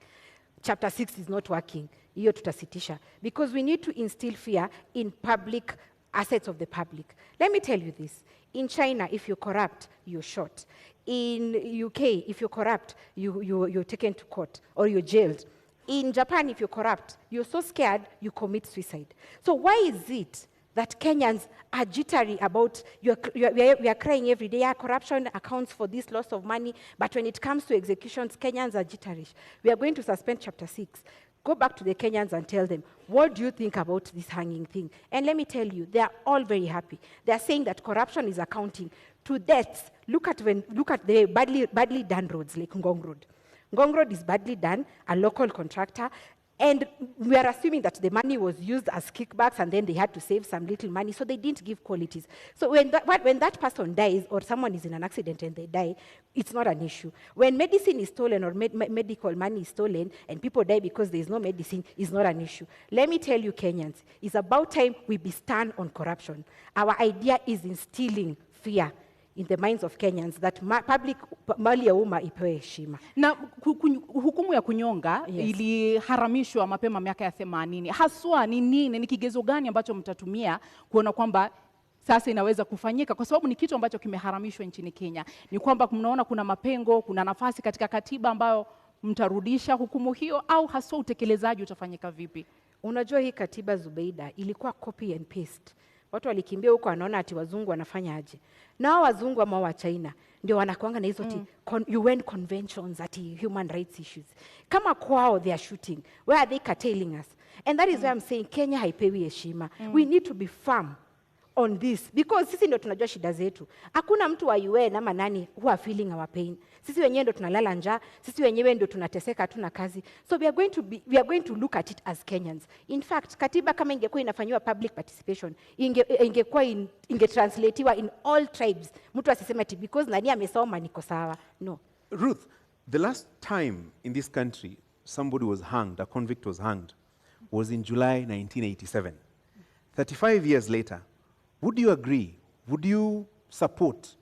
S3: Chapter 6 is not working. Hiyo tutasitisha. Because we need to instill fear in public assets of the public. Let me tell you this. In China, if you're corrupt, you're shot. In UK, if you're corrupt, you're taken to court or you're jailed. In Japan, if you're corrupt, you're so scared, you commit suicide. So why is it that Kenyans are jittery about, we are crying every day, yeah, corruption accounts for this loss of money, but when it comes to executions, Kenyans are jittery. We are going to suspend chapter 6. Go back to the Kenyans and tell them, what do you think about this hanging thing? And let me tell you, they are all very happy. They are saying that corruption is accounting to deaths. Look at the badly done roads like Ngong Road. Ngong Road is badly done, a local contractor, and we are assuming that the money was used as kickbacks and then they had to save some little money, so they didn't give qualities. So when that person dies or someone is in an accident and they die, it's not an issue. When medicine is stolen or medical money is stolen and people die because there is no medicine, it's not an issue. Let me tell you, Kenyans, it's about time we be stern on corruption. Our idea is instilling fear in the minds of Kenyans that public mali ya umma ipewe heshima.
S2: Na hukumu ya kunyonga iliharamishwa mapema miaka ya 80. Haswa ni nini, ni kigezo gani ambacho mtatumia kuona kwamba sasa inaweza kufanyika, kwa sababu ni kitu ambacho kimeharamishwa nchini Kenya? Ni kwamba mnaona kuna mapengo, kuna nafasi katika katiba ambayo mtarudisha hukumu hiyo, au haswa utekelezaji utafanyika vipi?
S3: Unajua hii katiba, Zubeida, ilikuwa copy and paste. Watu walikimbia huko wanaona ati wazungu wanafanya aje. Nao wazungu ama wa China ndio wanakuanga na hizo UN conventions ati human rights issues. Kama kwao they are shooting, where are they curtailing us? And that is why I'm saying Kenya haipewi heshima. We need to be firm on this, because sisi ndio tunajua shida zetu. Hakuna mtu wa UN ama nani who are feeling our pain. Sisi wenyewe ndio tunalala njaa, sisi wenyewe ndio tunateseka, hatuna kazi. So we are going to look at it as Kenyans. In fact, katiba kama ingekuwa inafanywa public participation, ingekuwa ingetranslatiwa in all tribes. Mtu asiseme ati because nani amesoma niko sawa. No.
S1: Ruth, the last time in this country somebody was hanged, a convict was hanged, was in July 1987. 35 years later, would you agree, would you support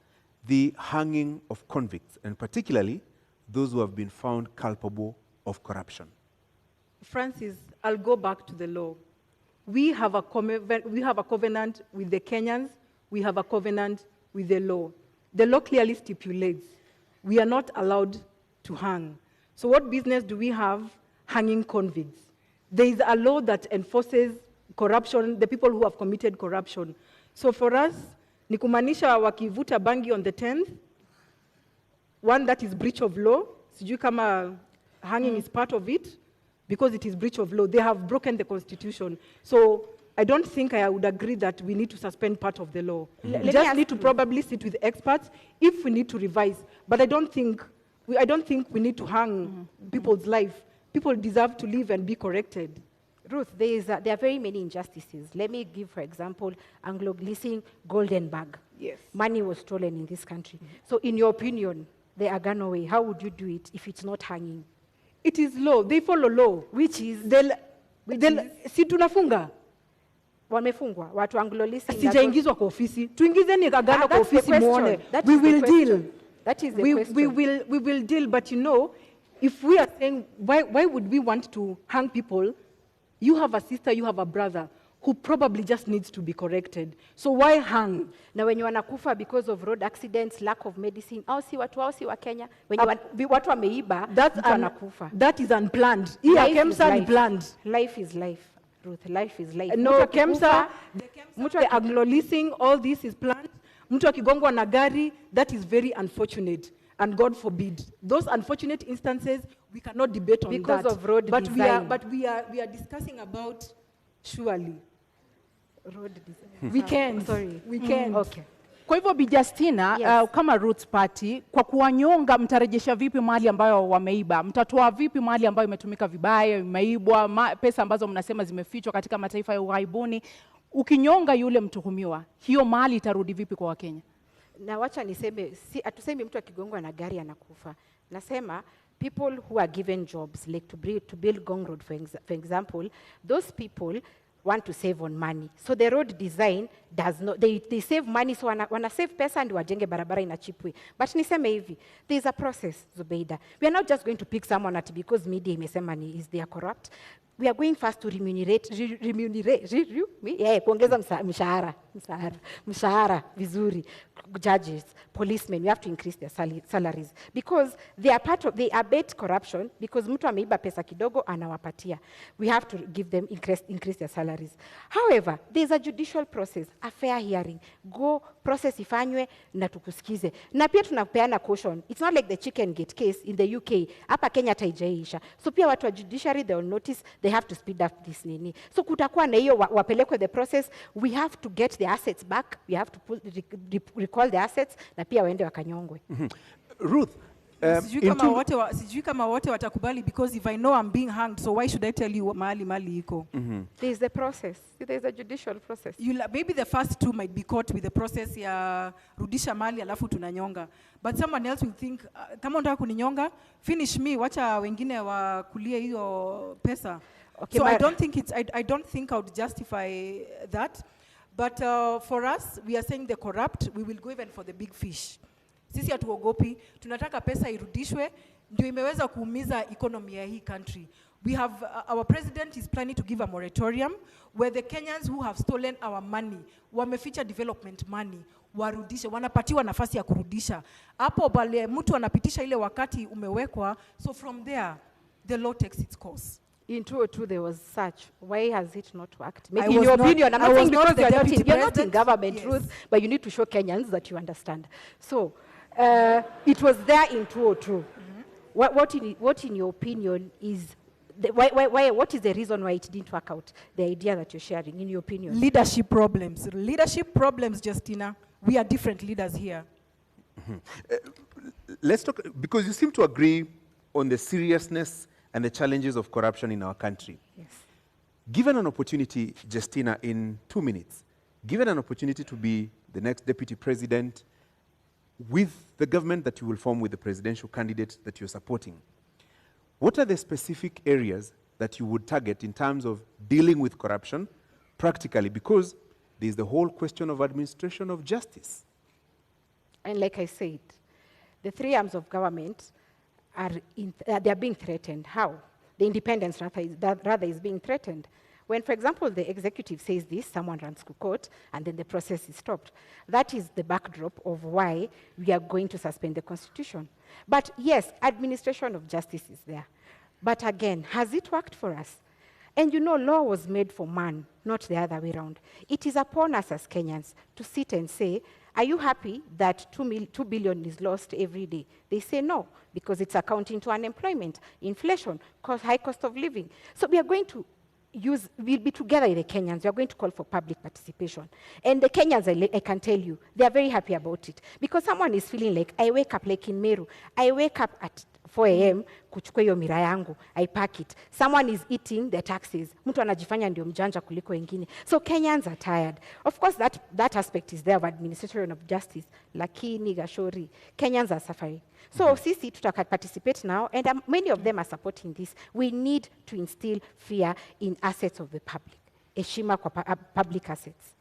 S1: the hanging of convicts, and particularly those who have been found culpable of corruption?
S4: Francis, I'll go back to the law. We have a covenant with the Kenyans. We have a covenant with the law. The law clearly stipulates we are not allowed to hang. So what business do we have hanging convicts? There is a law that enforces corruption, the people who have committed corruption. So for us, ni kumaanisha wakivuta bangi on the 10th, one, that is breach of law. Sijui kama hanging is part of it, because it is breach of law. They have broken the constitution. So I don't think I would agree that we need to suspend part of the law. We just need to probably sit with experts if we need to revise. But I don't think we need to hang people's life. People deserve to live and be corrected.
S3: Ruth, there are very many injustices. Let me give, for example, Anglo-Gleason Golden Bag.
S4: Yes.
S3: Money was stolen in this country. So in your opinion, the Agano way, how would you do it if it's not hanging?
S4: It is law. They follow law.
S3: Which is?
S4: Si tunafunga.
S3: Wamefungwa. Watu Anglo-Gleason.
S4: Sijaingizwa kwa ofisi. Tuingizeni Agano kwa ofisi muone. We will deal.
S3: That is the question.
S4: We will deal, but you know, if we are saying, why would we want to hang people? You have a sister, you have a brother who probably just needs to be corrected. So why hang?
S3: Na wenye wanakufa because of road accidents, lack of medicine, au si wa Kenya, wenye watu wameiba, wanakufa.
S4: That is unplanned. Yeah, KEMSA is planned.
S3: Life is life, Ruth. Life is life.
S4: No, KEMSA, the Anglo-Leasing, all this is planned. Mtu akigongwa na gari, that is very unfortunate. And God forbid. Those unfortunate instances, we cannot debate on
S3: because
S4: that.
S3: Of road design.
S4: But we are discussing about, surely.
S3: Road design.
S4: We can.
S3: Sorry.
S4: We can.
S3: Okay.
S2: Kwa hivyo Bi Justina,
S3: Yes.
S2: Kama Roots Party, kwa kuwanyonga mtarejesha vipi mali ambayo wameiba? Mtatoa vipi mali ambayo imetumika vibaya, imeibwa, pesa ambazo mnasema zimefichwa katika mataifa ya ughaibuni? Ukinyonga yule mtuhumiwa, hiyo mali itarudi vipi kwa Wakenya?
S3: Na wacha niseme, atusemi mtu akigongwa na gari anakufa. Nasema people who are given jobs, like to build Ngong Road, for example, those people want to save on money. So the road design does not, they save money, so wana save pesa and wajenge barabara in a cheap way. But niseme hivi, there is a process, Zubeida. We are not just going to pick someone at because media imesema is they are corrupt. We are going first to remunerate, kuongeza mshahara vizuri, judges, policemen, we have to increase their salaries because they abet corruption because mtu ameiba pesa kidogo anawapatia. We have to give them increase their salaries. However, there is a judicial process, a fair hearing. Go process ifanywe na tukusikize. Na pia tunapeana caution. It's not like the chicken gate case in the UK. Hapa Kenya taijaisha. So pia watu wa judiciary, they will notice they have to speed up this nini. So kutakuwa na hiyo wapelekwe the process. We have to get the assets back. We have to recall the assets na pia waende wakanyongwe.
S1: Ruth,
S5: sijui kama wote watakubali because if I know I'm being hanged, so why should I tell you mali iko?
S3: There is a process. There is a judicial process.
S5: Maybe the first two might be caught with the process ya rudisha mali alafu tunanyonga. But someone else will think, kama unataka kuninyonga, finish me, wacha wengine wakulie hiyo pesa. Okay, so I don't think I would justify that. But for us, we are saying the corrupt, we will go even for the big fish. Sisi hatuogopi, tunataka pesa irudishwe, ndio imeweza kuumiza economy ya hii country. We have, our president is planning to give a moratorium where the Kenyans who have stolen our money, wameficha development money, warudishe, wanapatiwa nafasi ya kurudisha. Hapo bale mtu anapitisha ile wakati umewekwa, so from there, the law takes its course.
S3: In 2002 there was such. Why has it not worked? Maybe in your opinion, I'm not saying because you're not in government, yes. Ruth, but you need to show Kenyans that you understand. So, it was there in 2002. What in your opinion is, what is the reason why it didn't work out? The idea that you're sharing, in your opinion?
S5: Leadership problems. Leadership problems, Justina. We are different leaders here.
S1: Let's talk, because you seem to agree on the seriousness and the challenges of corruption in our country.
S3: Yes.
S1: Given an opportunity, Justina, in 2 minutes, given an opportunity to be the next deputy president with the government that you will form with the presidential candidate that you're supporting, what are the specific areas that you would target in terms of dealing with corruption practically? Because there's the whole question of administration of justice.
S3: And like I said, the three arms of government they are being threatened. How? The independence rather is being threatened. When, for example, the executive says this, someone runs to court, and then the process is stopped. That is the backdrop of why we are going to suspend the Constitution. But yes, administration of justice is there. But again, has it worked for us? And you know, law was made for man, not the other way around. It is upon us as Kenyans to sit and say, are you happy that 2 billion is lost every day? They say no, because it's accounting to unemployment, inflation, high cost of living. So we are going to we'll be together, the Kenyans. We are going to call for public participation. And the Kenyans, I can tell you, they are very happy about it. Because someone is feeling like, I wake up like in Meru, I wake up at 4 a.m. kuchukua hiyo mira yangu, I pack it. Someone is eating the taxes. Mtu anajifanya ndio mjanja kuliko wengine. So Kenyans are tired. Of course, that aspect is there of administration of justice. Lakini Gashori, Kenyans are suffering. So sisi tutaka participate now, and many of them are supporting this. We need to instill fear in assets of the public. Heshima kwa public assets.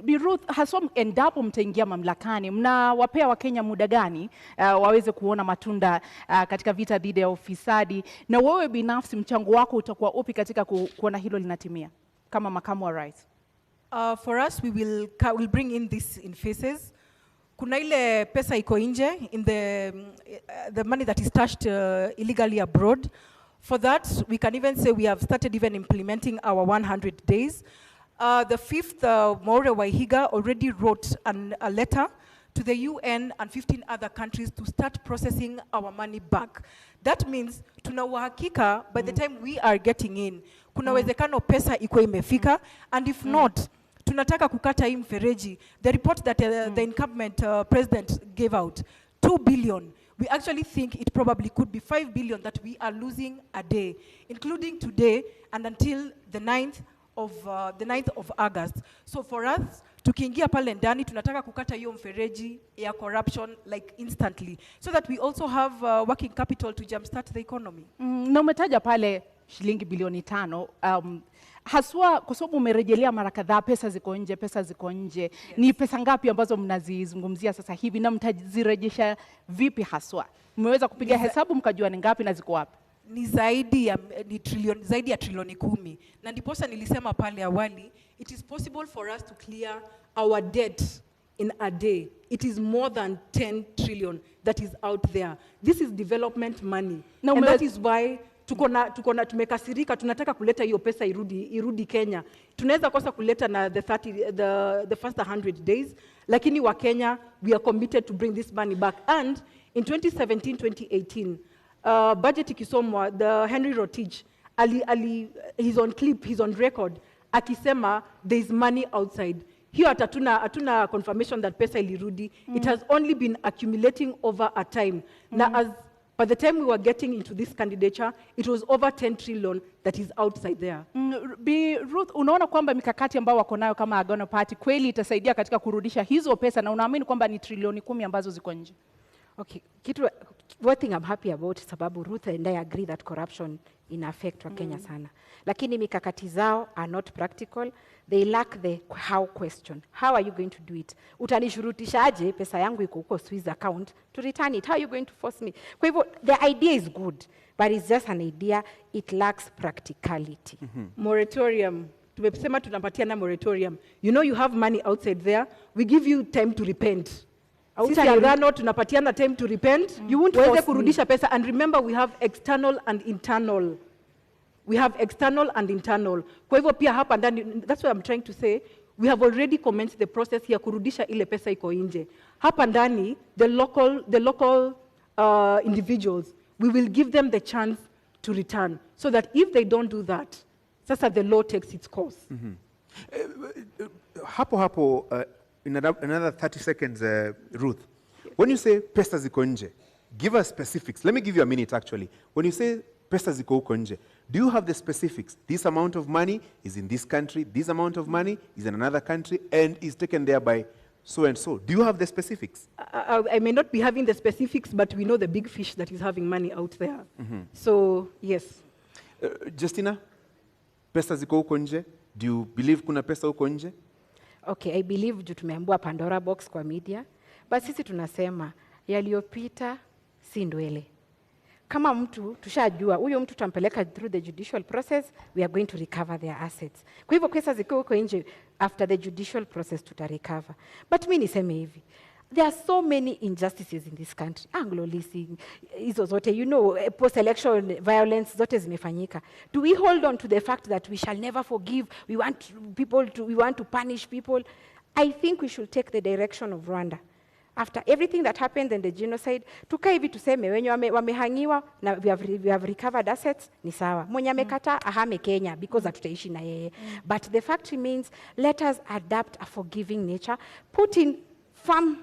S2: Bi Ruth, haswa endapo mtaingia mamlakani, mnawapea Wakenya muda gani waweze kuona matunda katika vita dhidi ya ufisadi, na wewe binafsi mchango wako utakuwa upi katika kuona hilo linatimia kama makamu wa rais?
S5: For us, we will bring in this in phases. Kuna ile pesa iko nje, in the money that is stashed illegally abroad. For that, we can even say we have started even implementing our 100 days. The fifth, Maure Waihiga already wrote a letter to the UN and 15 other countries to start processing our money back. That means tuna uhakika by the time we are getting in, kuna wezekano pesa iko imefika, and if not, tunataka kukata hii mfereji. The report that the incumbent president gave out, 2 billion. We actually think it probably could be 5 billion that we are losing a day, including today and until the 9th of August. So for us, tukiingia pale ndani, tunataka kukata hiyo mfereji ya corruption like instantly, so that we also have working capital to jumpstart the economy.
S2: Na umetaja pale shilingi bilioni 5. Haswa kwa sababu umerejelea mara kadhaa pesa ziko nje, pesa ziko nje. Yes. Ni pesa ngapi ambazo mnazizungumzia sasa hivi na mtazirejesha vipi haswa? Mmeweza kupiga hesabu mkajua ni ngapi na ziko wapi?
S5: Ni zaidi ya trilioni 10. Na ndiposa nilisema pale awali, it is possible for us to clear our debt in a day. It is more than 10 trillion that is out there. This is development money. And that is why tumekasirika, tunataka kuleta hiyo pesa irudi Kenya. Tunaweza kosa kuleta na the first 100 days, lakini wa Kenya, we are committed to bring this money back. And in 2017-2018, budget ikisomwa, the Henry Rotich, he's on clip, he's on record, akisema there is money outside. Here hatuna confirmation that pesa ilirudi. It has only been accumulating over a time. Now, by the time we were getting into this candidature, it was over 10 trillion that is outside there.
S2: Ruth, unaona kwamba mikakati ambao wako nayo kama Agano Party kweli itasaidia katika kurudisha hizo pesa, na unaamini kwamba ni trilioni 10 ambazo ziko nje?
S3: Okay, one thing I'm happy about sababu Ruth and I agree that corruption in affect wa Kenya sana. Lakini mikakati zao are not practical. They lack the how question. How are you going to do it? Utanishurutishaje pesa yangu iko huko Swiss account to return it? How are you going to force me? Kwa hivyo, the idea is good, but it's just an idea. It lacks practicality.
S4: Moratorium. Tumesema tunapatiana moratorium. You know you have money outside there. We give you time to repent. Sisi Agano tunapatiana time to repent.
S3: You won't force
S4: kurudisha pesa. And remember, we have external and internal. We have external and internal. Kwa hivyo pia hapa ndani, that's what I'm trying to say. We have already commenced the process ya kurudisha ile pesa iko nje. Hapa ndani, the local individuals, we will give them the chance to return. So that if they don't do that, sasa the law takes its course.
S1: Hapo, in another 30 seconds, Ruth. Yes. When you say pesa ziko nje, give us specifics. Let me give you a minute actually. When you say pesa ziko huko nje, do you have the specifics? This amount of money is in this country, this amount of money is in another country, and is taken there by so and so. Do you have the specifics?
S4: I may not be having the specifics, but we know the big fish that is having money out there. So, yes.
S1: Justina, pesa ziko huko nje? Do you believe kuna pesa huko nje?
S3: Okay, I believe juu tumeambua Pandora box kwa media, but sisi tunasema yaliyopita si ndwele. Kama mtu tushajua huyo mtu tutampeleka through the judicial process, we are going to recover their assets. Kwa hivyo pesa ziko huko nje, after the judicial process tutarecover. But mimi niseme hivi, there are so many injustices in this country. Anglo leasing, hizo zote, you know, post-election violence zote zimefanyika. Do we hold on to the fact that we shall never forgive? We want to punish people? I think we should take the direction of Rwanda. After everything that happened in the genocide, tukae hivi tuseme wenye wamehangiwa na we have recovered assets, ni sawa. Mwenye amekata ahame Kenya because hatutaishi na yeye. But the fact remains, let us adapt a forgiving nature, put in firm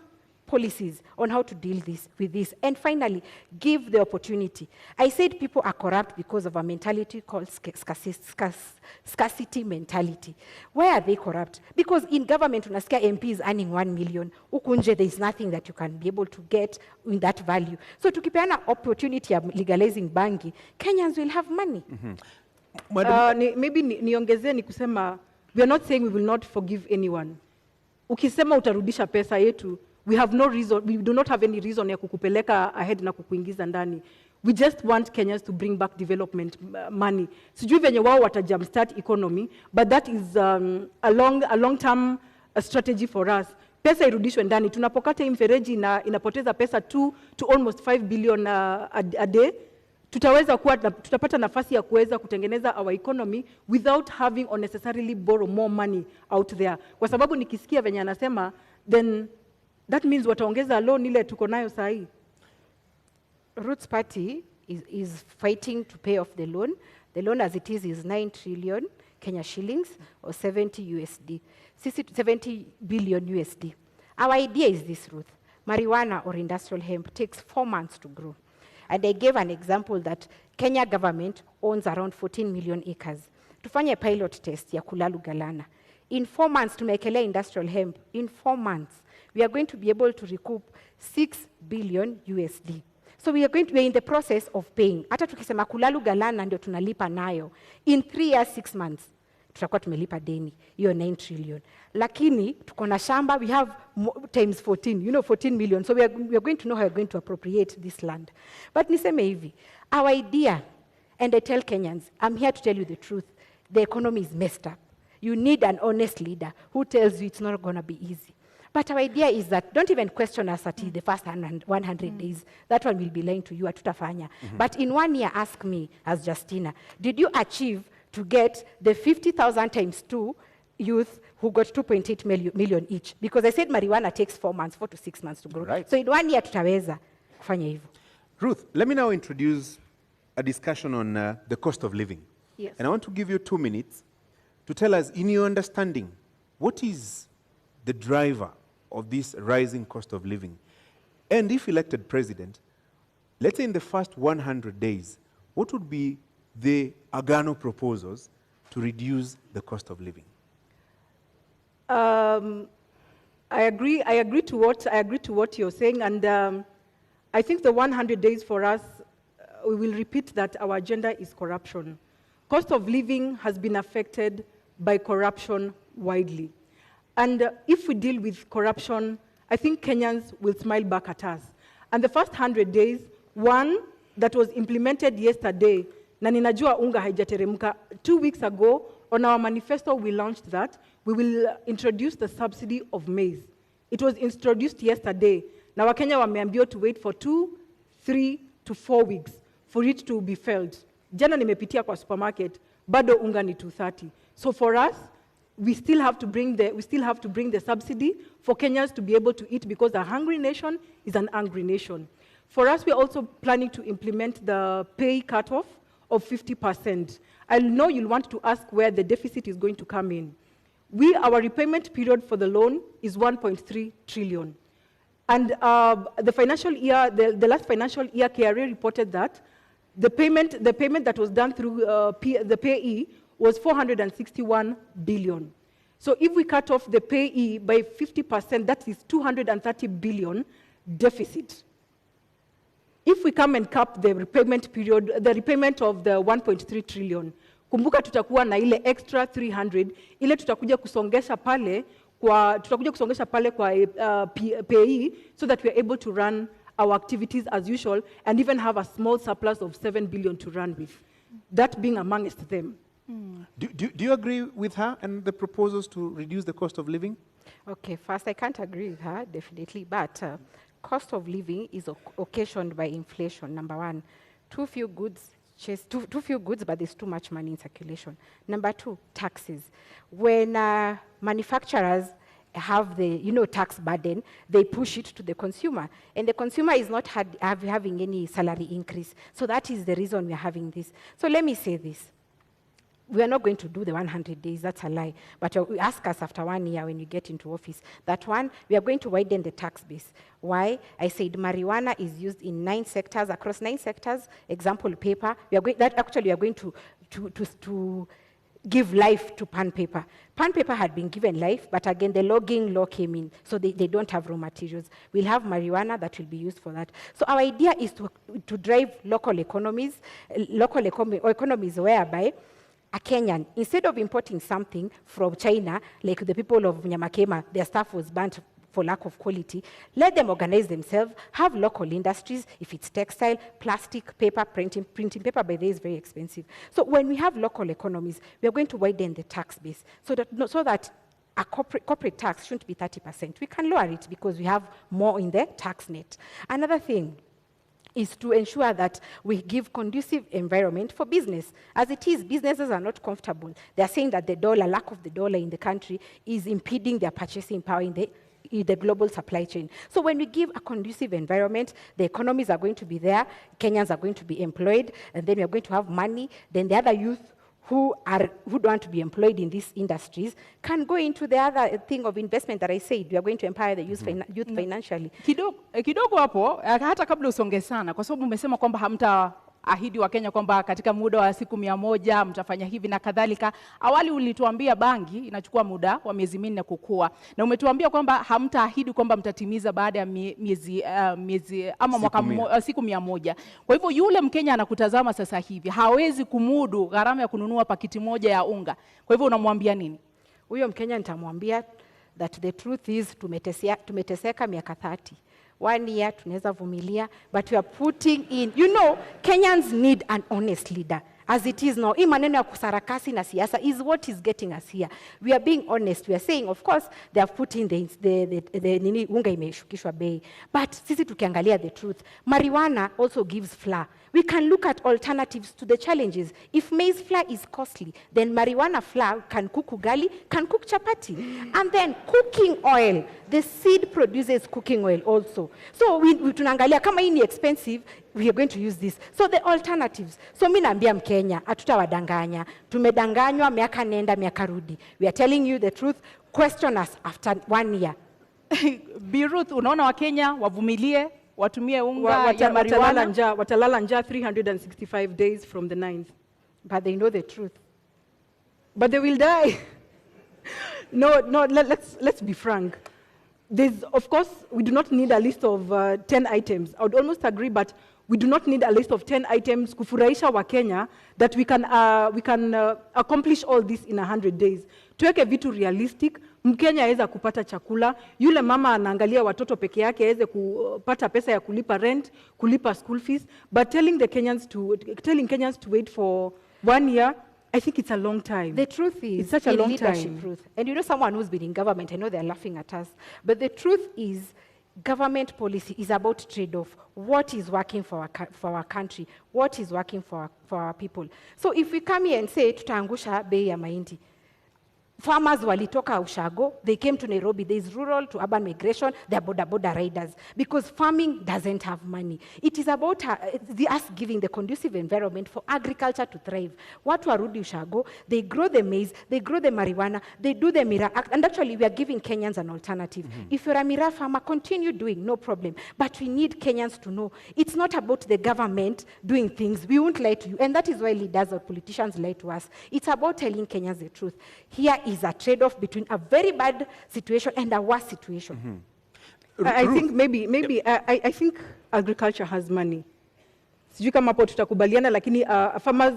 S3: policies on how to deal with this, and finally, give the opportunity. I said people are corrupt because of a mentality called scarcity mentality. Why are they corrupt? Because in government, unasikia MP is earning 1 million. Ukunje, there is nothing that you can be able to get in that value. So tukipeana opportunity of legalizing bangi, Kenyans will have money.
S4: Maybe niongezee ni kusema, we are not saying we will not forgive anyone. Ukisema utarudisha pesa yetu, we have no reason, we do not have any reason ya kukupeleka ahead na kukuingiza ndani. We just want Kenyans to bring back development money. Sijui venye wao wata jumpstart economy, but that is a long-term strategy for us. Pesa irudishwe ndani. Tunapokata mfereji na inapoteza pesa 2 to almost 5 billion a day, tutapata nafasi ya kuweza kutengeneza our economy without having unnecessarily borrow more money out there. Kwa sababu nikisikia venye anasema, then that means wataongeza loan ile tuko nayo sahi.
S3: Ruth's party is fighting to pay off the loan. The loan as it is 9 trillion Kenya shillings or 70 billion USD. Our idea is this, Ruth. Marijuana or industrial hemp takes 4 months to grow. And I gave an example that Kenya government owns around 14 million acres. Tufanye pilot test ya Kulalu Galana. In 4 months, tumekelea industrial hemp. In 4 months, we are going to be able to recoup 6 billion USD.
S6: So we are in the process of paying. Hata tukisema kulalu galana ndio tunalipa nayo. In 3 years, 6 months, tutakuwa tumelipa deni. Hiyo 9 trillion. Lakini, tuko na shamba, we have times 14, 14 million. So we are going to know how we are going to appropriate this land. But niseme hivi, our idea, and I tell Kenyans, I'm here to tell you the truth, the economy is messed up. You need an honest leader who tells you it's not going to be easy. But our idea is that don't even question us at the first 100 days. That one will be lying to you, atutafanya. But in 1 year, ask me, as Justina, did you achieve to get the 50,000 times 2 youth who got 2.8 million each? Because I said marijuana takes 4 to 6 months to grow.
S1: Right.
S6: So in 1 year, tutaweza kufanya hivyo.
S1: Ruth, let me now introduce a discussion on the cost of living.
S6: Yes.
S1: And I want to give you 2 minutes to tell us, in your understanding, what is the driver of this rising cost of living? And if elected president, let's say in the first 100 days, what would be the Agano proposals to reduce the cost of living?
S4: I agree to what you're saying, and I think the 100 days for us, we will repeat that our agenda is corruption. Cost of living has been affected by corruption widely. And if we deal with corruption, I think Kenyans will smile back at us. And the first 100 days, one that was implemented yesterday, na ninajua unga haijateremka, 2 weeks ago, on our manifesto, we launched that. We will introduce the subsidy of maize. It was introduced yesterday. Now, Wakenya wameambiwa to wait for 2, 3 to 4 weeks for it to be felt. Jana nimepitia kwa supermarket, bado unga ni 230. So for us, we still have to bring the subsidy for Kenyans to be able to eat, because a hungry nation is an angry nation. For us, we're also planning to implement the pay cutoff of 50%. I know you'll want to ask where the deficit is going to come in. Our repayment period for the loan is 1.3 trillion. And the financial year, the last financial year, KRA reported that the payment that was done through the payee was 461 billion. So if we cut off the payee by 50%, that is 230 billion deficit. If we come and cap the repayment period, the repayment of the 1.3 trillion, kumbuka tutakuwa na ile extra 300, ile tutakuja kusongesha pale kwa payee, so that we are able to run our activities as usual and even have a small surplus of 7 billion to run with. That being amongst them.
S1: Do you agree with her and the proposals to reduce the cost of living?
S6: Okay, first, I can't agree with her, definitely, but cost of living is occasioned by inflation, number one. Too few goods, but there's too much money in circulation. Number two, taxes. When manufacturers have the tax burden, they push it to the consumer, and the consumer is not having any salary increase. So that is the reason we're having this. So let me say this. We are not going to do the 100 days, that's a lie. But you ask us after 1 year when you get into office. That one, we are going to widen the tax base. Why? I said marijuana is used in 9 sectors, across 9 sectors. Example, paper. We are going to give life to pan paper. Pan paper had been given life, but again, the logging law came in, so they don't have raw materials. We'll have marijuana that will be used for that. So our idea is to drive local economies whereby a Kenyan, instead of importing something from China, like the people of Nyamakema, their stuff was burnt for lack of quality, let them organize themselves, have local industries, if it's textile, plastic, paper, printing paper by the way is very expensive. So when we have local economies, we are going to widen the tax base so that a corporate tax shouldn't be 30%. We can lower it because we have more in the tax net. Another thing is to ensure that we give conducive environment for business. As it is, businesses are not comfortable. They are saying that lack of the dollar in the country is impeding their purchasing power in the global supply chain. So when we give a conducive environment, the economies are going to be there, Kenyans are going to be employed, and then we are going to have money. Then the other youth who don't want to be employed in these industries can go into the other thing of investment that I said. We are going to empower the youth financially.
S2: Kidogo hapo, hata kabla usonge sana, kwa sababu umesema kwamba ahidi wa Kenya kwamba katika muda wa siku 100 mtafanya hivi na kadhalika. Awali ulituambia bangi inachukua muda wa miezi 4 kukua, na umetuambia kwamba hamtaahidi kwamba mtatimiza baada ya miezi ama siku 100. Kwa hivyo yule Mkenya anakutazama sasa hivi hawezi kumudu gharama ya kununua pakiti moja ya unga. Kwa hivyo unamwambia nini?
S6: Huyo Mkenya nitamwambia that the truth is tumeteseka miaka 30. 1 year tunaweza vumilia, but we are putting in, you know, Kenyans need an honest leader. As it is now, hii maneno ya kusarakasi na siasa is what is getting us here. We are being honest. We are saying, of course, they have put in the nini unga imeshukishwa bei. But sisi tukiangalia the truth, marijuana also gives flour. We can look at alternatives to the challenges. If maize flour is costly, then marijuana flour can cook ugali, can cook chapati. And then cooking oil, the seed produces cooking oil also. So we tunaangalia kama hii ni expensive, we are going to use this. So the alternatives. So mimi naambia Mkenya, hatutawadanganya. Tumedanganywa miaka nenda miaka rudi. We are telling you the truth. Question us after 1 year.
S2: Ruth, unaona Wakenya wavumilie, watumie unga ya marijuana?
S4: Watalala njaa 365 days from the 9th.
S6: But they know the truth.
S4: But they will die. No, let's be frank. Of course, we do not need a list of 10 items. I would almost agree, but we do not need a list of 10 items kufurahisha wa Kenya that we can accomplish all this in 100 days. Tuweke vitu realistic. Mkenya aweza kupata chakula. Yule mama anaangalia watoto peke yake aweze kupata pesa ya kulipa rent, kulipa school fees. But telling Kenyans to wait for 1 year, I think it's a long time.
S6: The truth is,
S4: it's such a long time.
S6: Truth. And you know, someone who's been in government, I know they're laughing at us, but the truth is, government policy is about trade-off. What is working for our country? What is working for our people? So if we come here and say, tutaangusha bei ya mahindi, farmers walitoka Ushago, they came to Nairobi. There is rural to urban migration. They are border riders because farming doesn't have money. It is about us giving the conducive environment for agriculture to thrive. Watu warudi Ushago, they grow the maize, they grow the marijuana, they do the Miraa Act, and actually we are giving Kenyans an alternative. If you're a Miraa farmer, continue doing, no problem. But we need Kenyans to know it's not about the government doing things. We won't lie to you, and that is why leaders or politicians lie to us. It's about telling Kenyans the truth. Here is a trade-off between a very bad situation and a worse situation.
S4: I think I think agriculture has money. Sijui kama hapo tutakubaliana, lakini farmers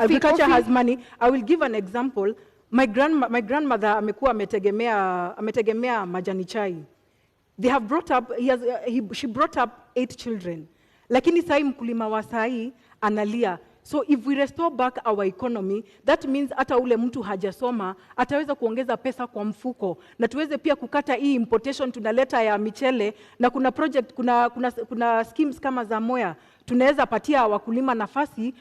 S4: agriculture has money. I will give an example. My grandmother amekuwa ametegemea majani chai. They have brought up she brought up 8 children. Lakini sai mkulima wa sai analia. So if we restore back our economy, that means hata ule mtu hajasoma ataweza kuongeza pesa kwa mfuko, na tuweze pia kukata hii importation tunaleta ya michele, na kuna project kuna schemes kama za Moya tunaweza patia wakulima nafasi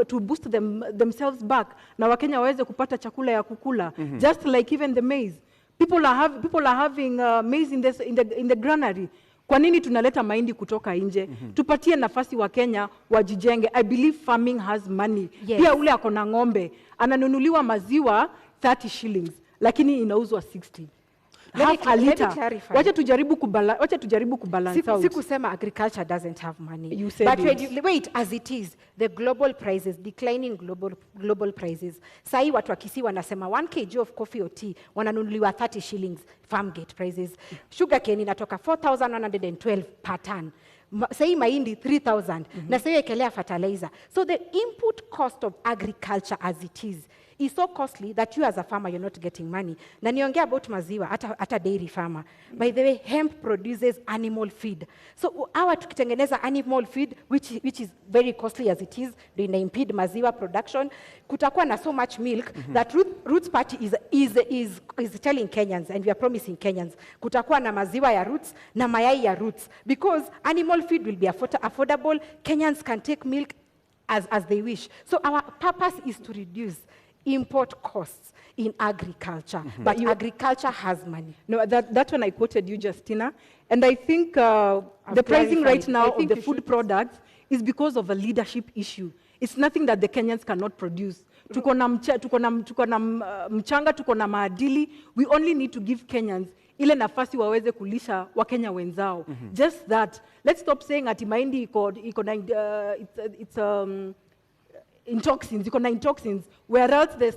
S4: to boost themselves back, na Wakenya waweze kupata chakula ya kukula. Just like even the maize, people are having maize in the granary. Kwa nini tunaleta mahindi kutoka nje? Tupatie nafasi wa Kenya wajijenge. I believe farming has money.
S6: Yes.
S4: Pia ule akona ng'ombe ananunuliwa maziwa 30 shillings lakini inauzwa 60. Half a liter. Wacha tujaribu kubalance out.
S6: Sikusema agriculture doesn't have money.
S4: You said
S6: but wait, as it is, the global prices, declining global prices. Sai watu wakisi wanasema 1 kg of coffee or tea wananunuliwa 30 shillings farm gate prices. Sugar cane inatoka 4,112 per ton. Say mahindi 3,000. Na say ekelea fertilizer. So the input cost of agriculture as it is so costly that you as a farmer, you're not getting money. Na niongea about maziwa, ata dairy farmer. By the way, hemp produces animal feed. So our tukitengeneza animal feed, which is very costly as it is, ina impede maziwa production. Kutakuwa na so much milk that Roots Party is telling Kenyans, and we are promising Kenyans, kutakuwa na maziwa ya Roots na mayai ya Roots. Because animal feed will be affordable, Kenyans can take milk as they wish. So our purpose is to reduce import costs in agriculture, but agriculture has money.
S4: No, that's when I quoted you, Justina. And I think the pricing right now of the food products is because of a leadership issue. It's nothing that the Kenyans cannot produce. Tuko na mchanga, tuko na maadili. We only need to give Kenyans ile nafasi waweze kulisha Wakenya wenzao. Just that. Let's stop saying ati mahindi iko na intoxins, whereas the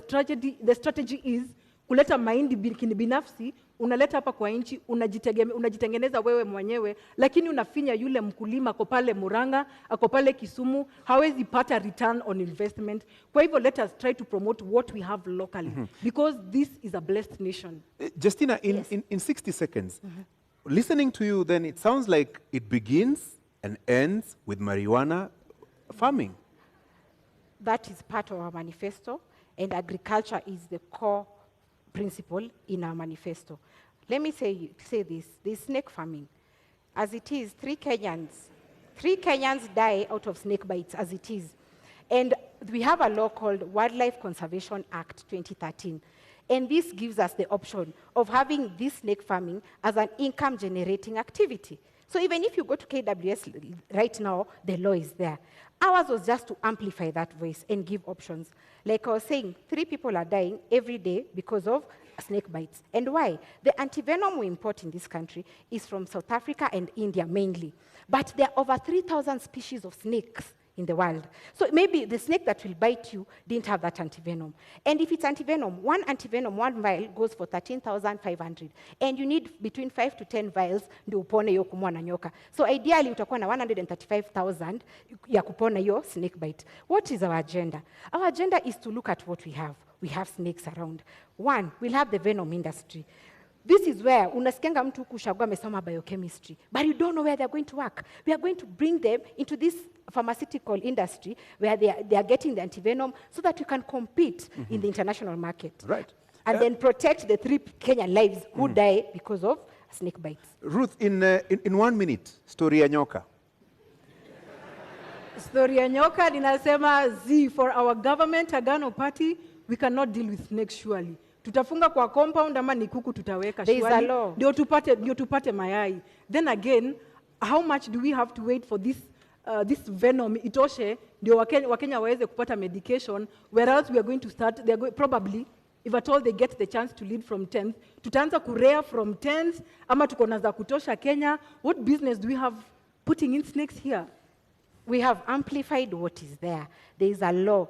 S4: strategy is kuleta mahindi binafsi, unaleta hapa kwa nchi, unajitengeneza wewe mwenyewe, lakini unafinya yule mkulima ako pale Murang'a, ako pale Kisumu, hawezi pata return on investment. Kwa hivyo let us try to promote what we have locally, because this is a blessed nation.
S1: Justina, in 60 seconds, listening to you, then it sounds like it begins and ends with marijuana farming.
S6: That is part of our manifesto, and agriculture is the core principle in our manifesto. Let me say this snake farming. As it is, 3 Kenyans die out of snake bites as it is. And we have a law called Wildlife Conservation Act 2013. And this gives us the option of having this snake farming as an income generating activity. So even if you go to KWS right now, the law is there. Ours was just to amplify that voice and give options. Like I was saying, 3 people are dying every day because of snake bites. And why? The antivenom we import in this country is from South Africa and India mainly. But there are over 3,000 species of snakes in the world. So maybe the snake that will bite you didn't have that antivenom. And if it's antivenom, one vial goes for 13,500. And you need between 5 to 10 vials ndio upone hiyo kumwa na nyoka. So ideally utakuwa na 135,000 ya kupona hiyo snake bite. What is our agenda? Our agenda is to look at what we have. We have snakes around. One, we'll have the venom industry. This is where unasikianga mtu kushagua amesoma biochemistry, but you don't know where they're going to work. We are going to bring them into this pharmaceutical industry where they are getting the antivenom so that we can compete in the international market.
S1: Right.
S6: And then protect the 3 Kenyan lives who die because of snake bites.
S1: Ruth, in 1 minute, story ya nyoka.
S4: Story ya nyoka linasema for our government, Agano Party, we cannot deal with snakes surely. Tutafunga kwa compound ama ni kuku tutaweka
S6: surely.
S4: Ndio tupate mayai. Then again, how much do we have to wait for this venom itoshe ndio Wakenya waweze kupata medication, whereas we are going to start, probably, if at all they get the chance to lead from 10th, tutaanza kurea from 10th, ama tuko na za kutosha Kenya. What business do we have putting in snakes here?
S6: We have amplified what is there. There is a law,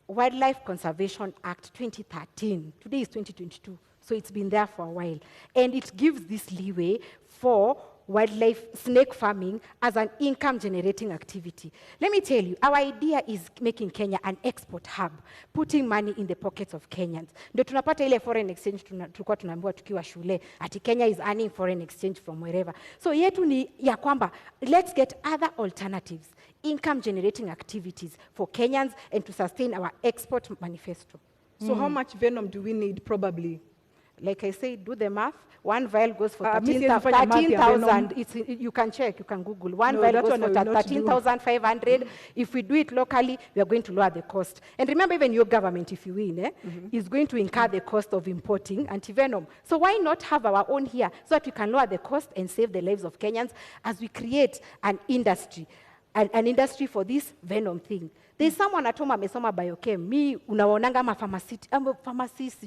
S6: Wildlife Conservation Act 2013. Today is 2022, so it's been there for a while. And it gives this leeway for wildlife snake farming as an income-generating activity. Let me tell you, our idea is making Kenya an export hub, putting money in the pockets of Kenyans. Ndio tunapata ile foreign exchange tulikuwa tunaambiwa tukiwa shule, ati Kenya is earning foreign exchange from wherever. So yetu ni ya kwamba, let's get other alternatives, income-generating activities for Kenyans and to sustain our export manifesto.
S4: So how much venom do we need, probably?
S6: Like I say, do the math. 1 vial goes for
S4: 13,000.
S6: You can check, you can Google. 1 vial goes for 13,500. If we do it locally, we are going to lower the cost. And remember, even your government, if you win, is going to incur the cost of importing antivenom. So why not have our own here so that we can lower the cost and save the lives of Kenyans as we create an industry, an industry for this venom thing. There's someone at home amesoma biochem. Me, unaonanga pharmacists,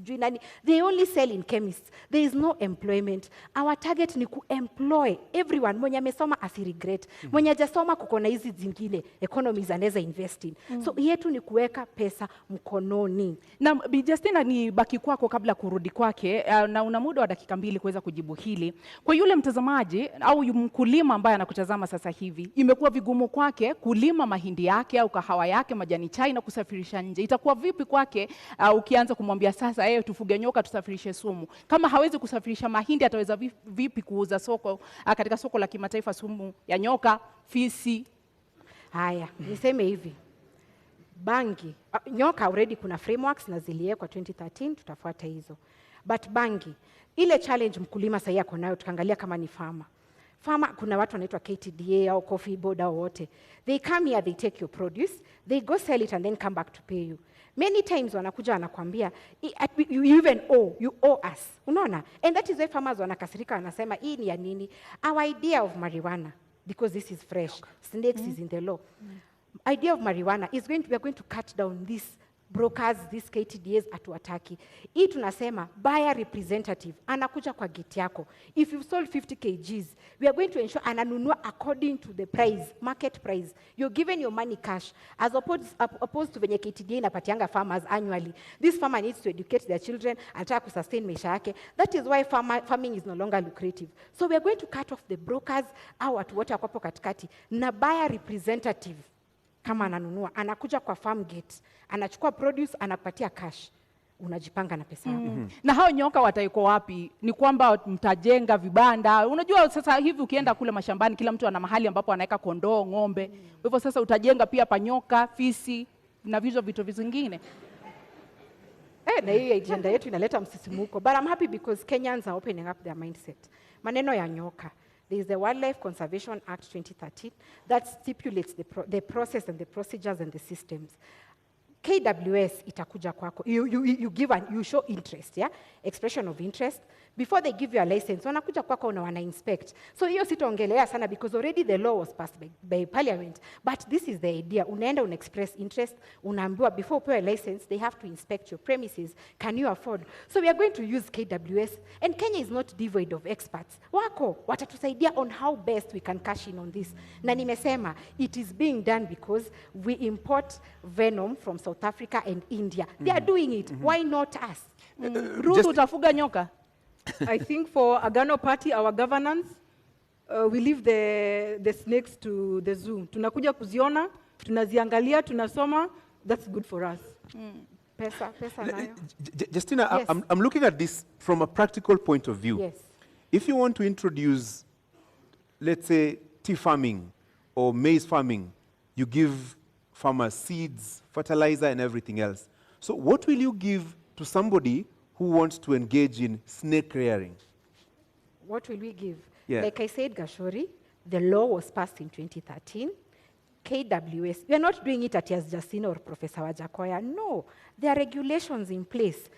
S6: they only sell in chemists. There is no employment. Our target ni ku-employ everyone. Mwenye amesoma asiregret. Mwenye hajasoma kuko na hizi zingine economies anaweza invest in. So yetu ni kuweka pesa mkononi.
S2: Na Justina, ni baki kwako kabla kurudi kwake, na una muda wa dakika 2 kuweza kujibu hili. Kwa yule mtazamaji au mkulima ambaye anakutazama sasa hivi, imekuwa vigumu kwake kulima mahindi yake au kahawa yake, majani chai na kusafirisha nje. Itakuwa vipi kwake ukianza kumwambia sasa tufuge nyoka tusafirishe sumu? Kama hawezi kusafirisha mahindi, ataweza vipi kuuza katika soko la kimataifa sumu ya nyoka, fisi?
S6: Haya, niseme hivi. Bangi, nyoka already kuna frameworks na ziliwekwa 2013, tutafuata hizo. But bangi, ile challenge mkulima sasa yako nayo, tukaangalia kama ni farmer, kuna watu wanaitwa KTDA au Coffee Board au wote. They come here, they take your produce, they go sell it and then come back to pay you. Many times wanakuja wanakuambia, you owe us. Unaona? And that is why farmers wanakasirika wanasema, hii ni ya nini? Our idea of marijuana, because this is fresh, snakes is in the law. Idea of marijuana is we are going to cut down this brokers, these KTDAs hatuwataki. Hii tunasema buyer representative anakuja kwa gate yako. If you've sold 50 kgs, we are going to ensure ananunua according to the price, market price. You're given your money cash as opposed to venye KTDA inapatianga farmers annually. This farmer needs to educate their children, anataka kusustain maisha yake. That is why farming is no longer lucrative. So we are going to cut off the brokers au watu wote wako katikati na buyer representative. Kama ananunua, anakuja kwa farm gate, anachukua produce, anapatia cash, unajipanga na pesa yako.
S2: Na hao nyoka wataiko wapi? Ni kwamba mtajenga vibanda. Unajua sasa hivi ukienda kule mashambani, kila mtu ana mahali ambapo anaweka kondoo, ng'ombe. Kwa hivyo sasa utajenga pia panyoka, fisi na vitu vingine.
S6: Na hii agenda yetu inaleta msisimuko. But I'm happy because Kenyans are opening up their mindset. Maneno ya nyoka. There is the Wildlife Conservation Act 2013 that stipulates the process and the procedures and the systems. KWS itakuja kwako. You show interest, yeah? Expression of interest. Before they give you a license, wanakuja kwako na wana inspect. So hiyo sitaongelea sana because already the law was passed by parliament. But this is the idea. Unaenda express interest, unaambiwa before upewe license, they have to inspect your premises. Can you afford? So we are going to use KWS. And Kenya is not devoid of experts. Wako, watatusaidia on how best we can cash in on this. Na nimesema, it is being done because we import venom from South Africa and India. They are doing it. Why not us?
S2: Ruth, utafuga nyoka?
S4: I think for Agano Party, our governance, we leave the snakes to the zoo. Tunakuja kuziona, tunaziangalia, tunasoma, that's good for us.
S6: Pesa nayo.
S1: Justina,
S6: Yes.
S1: I'm looking at this from a practical point of view.
S6: Yes.
S1: If you want to introduce, let's say, tea farming or maize farming, you give farmers seeds, fertilizer, and everything else. So what will you give to somebody who wants to engage in snake rearing?
S6: What will we give?
S1: Yeah.
S6: Like I said, Gashori, the law was passed in 2013. KWS, we are not doing it at Justina or Professor Wajakoya. No, there are regulations in place.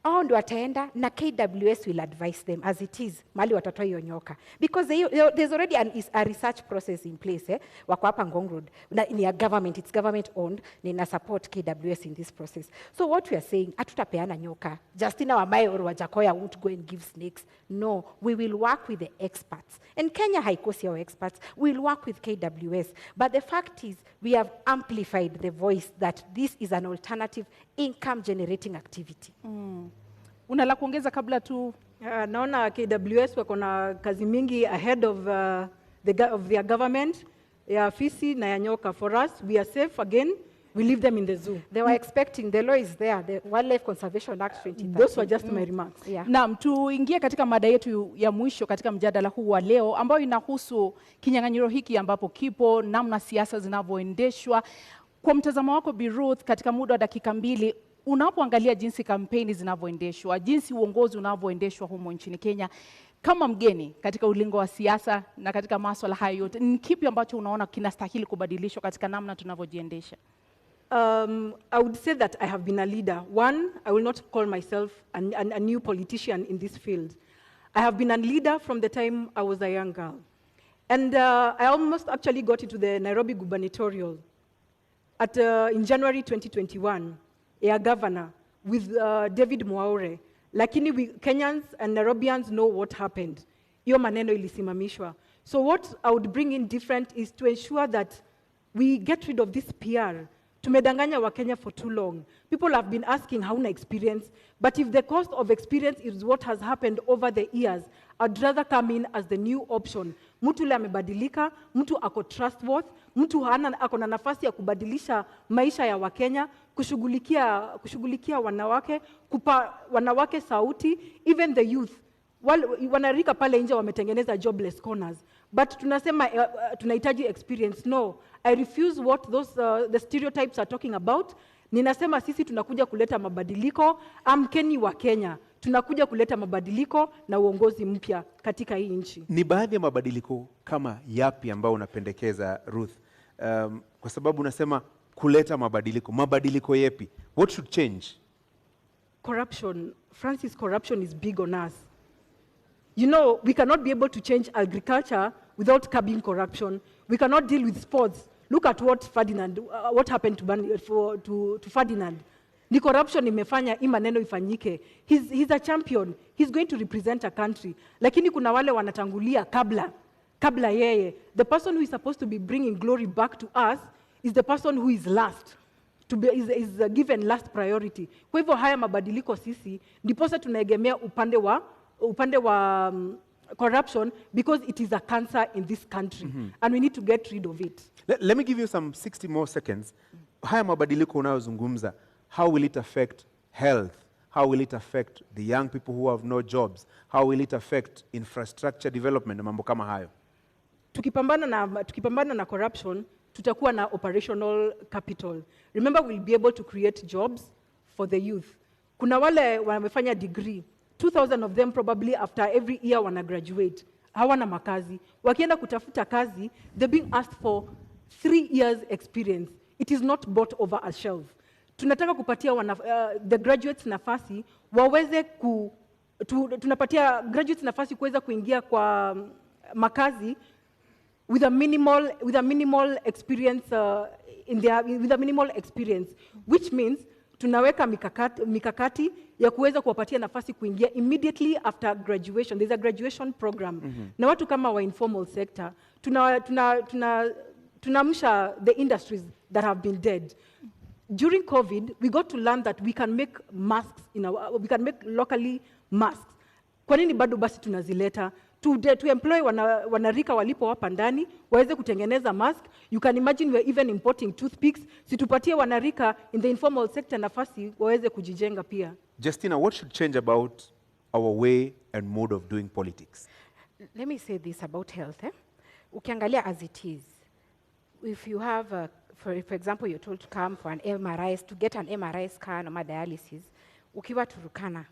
S6: Hao ndio wataenda na KWS will advise them as it is, mali watatoa hiyo nyoka. Because there's already a research process in place. Wako hapa Ngong Road. Ni a government, it's government owned, na support KWS in this process. So what we are saying, hatutapeana nyoka. Justina Wamae or Wajakoya won't go and give snakes. No, we will work with the experts. And Kenya haikosi our experts. We'll work with KWS. But the fact is, we have amplified the voice that this is an alternative income generating activity.
S2: Una la kuongeza kabla tu?
S4: Naona KWS wako na kazi mingi ahead of their government, ya fisi na ya nyoka. For us, we are safe again. We leave them in the zoo.
S6: They were expecting, the law is there, the Wildlife Conservation Act 2013.
S4: Those were just my remarks.
S6: Yeah.
S2: Naam, tuingie katika mada yetu ya mwisho katika mjadala huu wa leo ambayo inahusu kinyang'anyiro hiki ambapo kipo, namna siasa zinavyoendeshwa. Kwa mtazamo wako Bi Ruth, katika muda wa dakika 2, unapoangalia jinsi kampeni zinavyoendeshwa, jinsi uongozi unavyoendeshwa humo nchini Kenya, kama mgeni katika ulingo wa siasa na katika masuala hayo yote, ni kipi ambacho unaona kinastahili kubadilishwa katika namna tunavyojiendesha?
S4: I would say that I have been a leader. One, I will not call myself a new politician in this field. I have been a leader from the time I was a young girl. And I almost actually got into the Nairobi gubernatorial in January 2021, a governor with David Mwaure. Lakini Kenyans and Nairobians know what happened. Hiyo maneno ilisimamishwa. So what I would bring in different is to ensure that we get rid of this PR. Tumedanganya wa Kenya for too long. People have been asking hauna experience, but if the cost of experience is what has happened over the years, I'd rather come in as the new option. Mtu le amebadilika, mtu ako trustworthy, mtu ako na nafasi ya kubadilisha maisha ya Wakenya, kushughulikia wanawake, kupa wanawake sauti, even the youth. Wanarika pale nje wametengeneza jobless corners. But tunasema tunahitaji experience. No, I refuse what the stereotypes are talking about. Ninasema sisi tunakuja kuleta mabadiliko. Amkeni wa Kenya. Tunakuja kuleta mabadiliko na uongozi mpya katika hii nchi.
S1: Ni baadhi ya mabadiliko kama yapi ambao unapendekeza Ruth? Kwa sababu unasema kuleta mabadiliko. Mabadiliko yapi? What should change?
S4: Corruption. Francis, corruption is big on us. You know, we cannot be able to change agriculture without curbing corruption. We cannot deal with sports. Look at what happened to Ferdinand. ni corruption imefanya hii maneno ifanyike. He's a champion. He's going to represent a country. Lakini kuna wale wanatangulia kabla yeye. The person who is supposed to be bringing glory back to us is the person who is last. Is given last priority. Kwa hivyo haya mabadiliko sisi ndiposa tunaegemea upande wa corruption, because it is a cancer in this country and we need to get rid of it.
S1: Let me give you some 60 more seconds. Haya mabadiliko unayozungumza, how will it affect health? How will it affect the young people who have no jobs? How will it affect infrastructure development na mambo kama hayo?
S4: Tukipambana na corruption, tutakuwa na operational capital. Remember, we'll be able to create jobs for the youth. Kuna wale wamefanya degree, 2,000 of them probably after every year wana graduate. Hawana makazi. Wakienda kutafuta kazi, they're being asked for 3 years experience. It is not bought over a shelf. Tunataka kupatia the graduates nafasi waweze tunapatia graduates nafasi kuweza kuingia kwa makazi with a minimal experience with a minimal experience, which means tunaweka mikakati ya kuweza kuwapatia nafasi kuingia immediately after graduation. There's a graduation program. Na watu kama wa informal sector tunamsha the industries that have been dead. During COVID, we got to learn that we can make masks we can make locally masks. Kwa nini bado basi tunazileta? To employ wanarika walipo hapa ndani waweze kutengeneza mask. You can imagine we are even importing toothpicks. Situpatie wanarika in the informal sector nafasi waweze kujijenga pia.
S1: Justina, what should change about our way and mode of doing politics?
S6: Let me say this about health. Ukiangalia as it is, if you have for example, you're told to come for an MRI, to get an MRI scan or dialysis, ukiwa Turukana,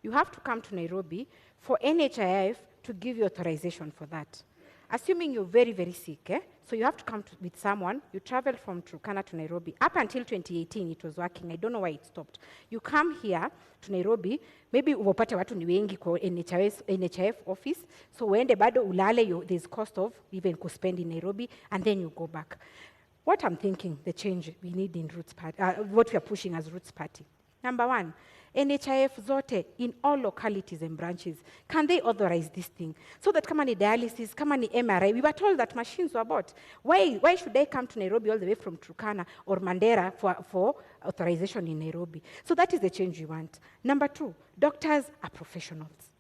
S6: you have to come to Nairobi for NHIF to give you authorization for that. Assuming you're very, very sick, so you have to come with someone. You travel from Turkana to Nairobi. Up until 2018, it was working. I don't know why it stopped. You come here to Nairobi, maybe upate watu ni wengi kwa NHIF office, so uende bado ulale, there's cost of even spend in Nairobi, and then you go back. What I'm thinking, the change we need in Roots Party, what we are pushing as Roots Party. Number one, NHIF zote in all localities and branches, can they authorize this thing? So that kama ni dialysis, kama ni MRI, we were told that machines were bought. Why should they come to Nairobi all the way from Turkana or Mandera for authorization in Nairobi? So that is the change we want. Number two, doctors are professionals.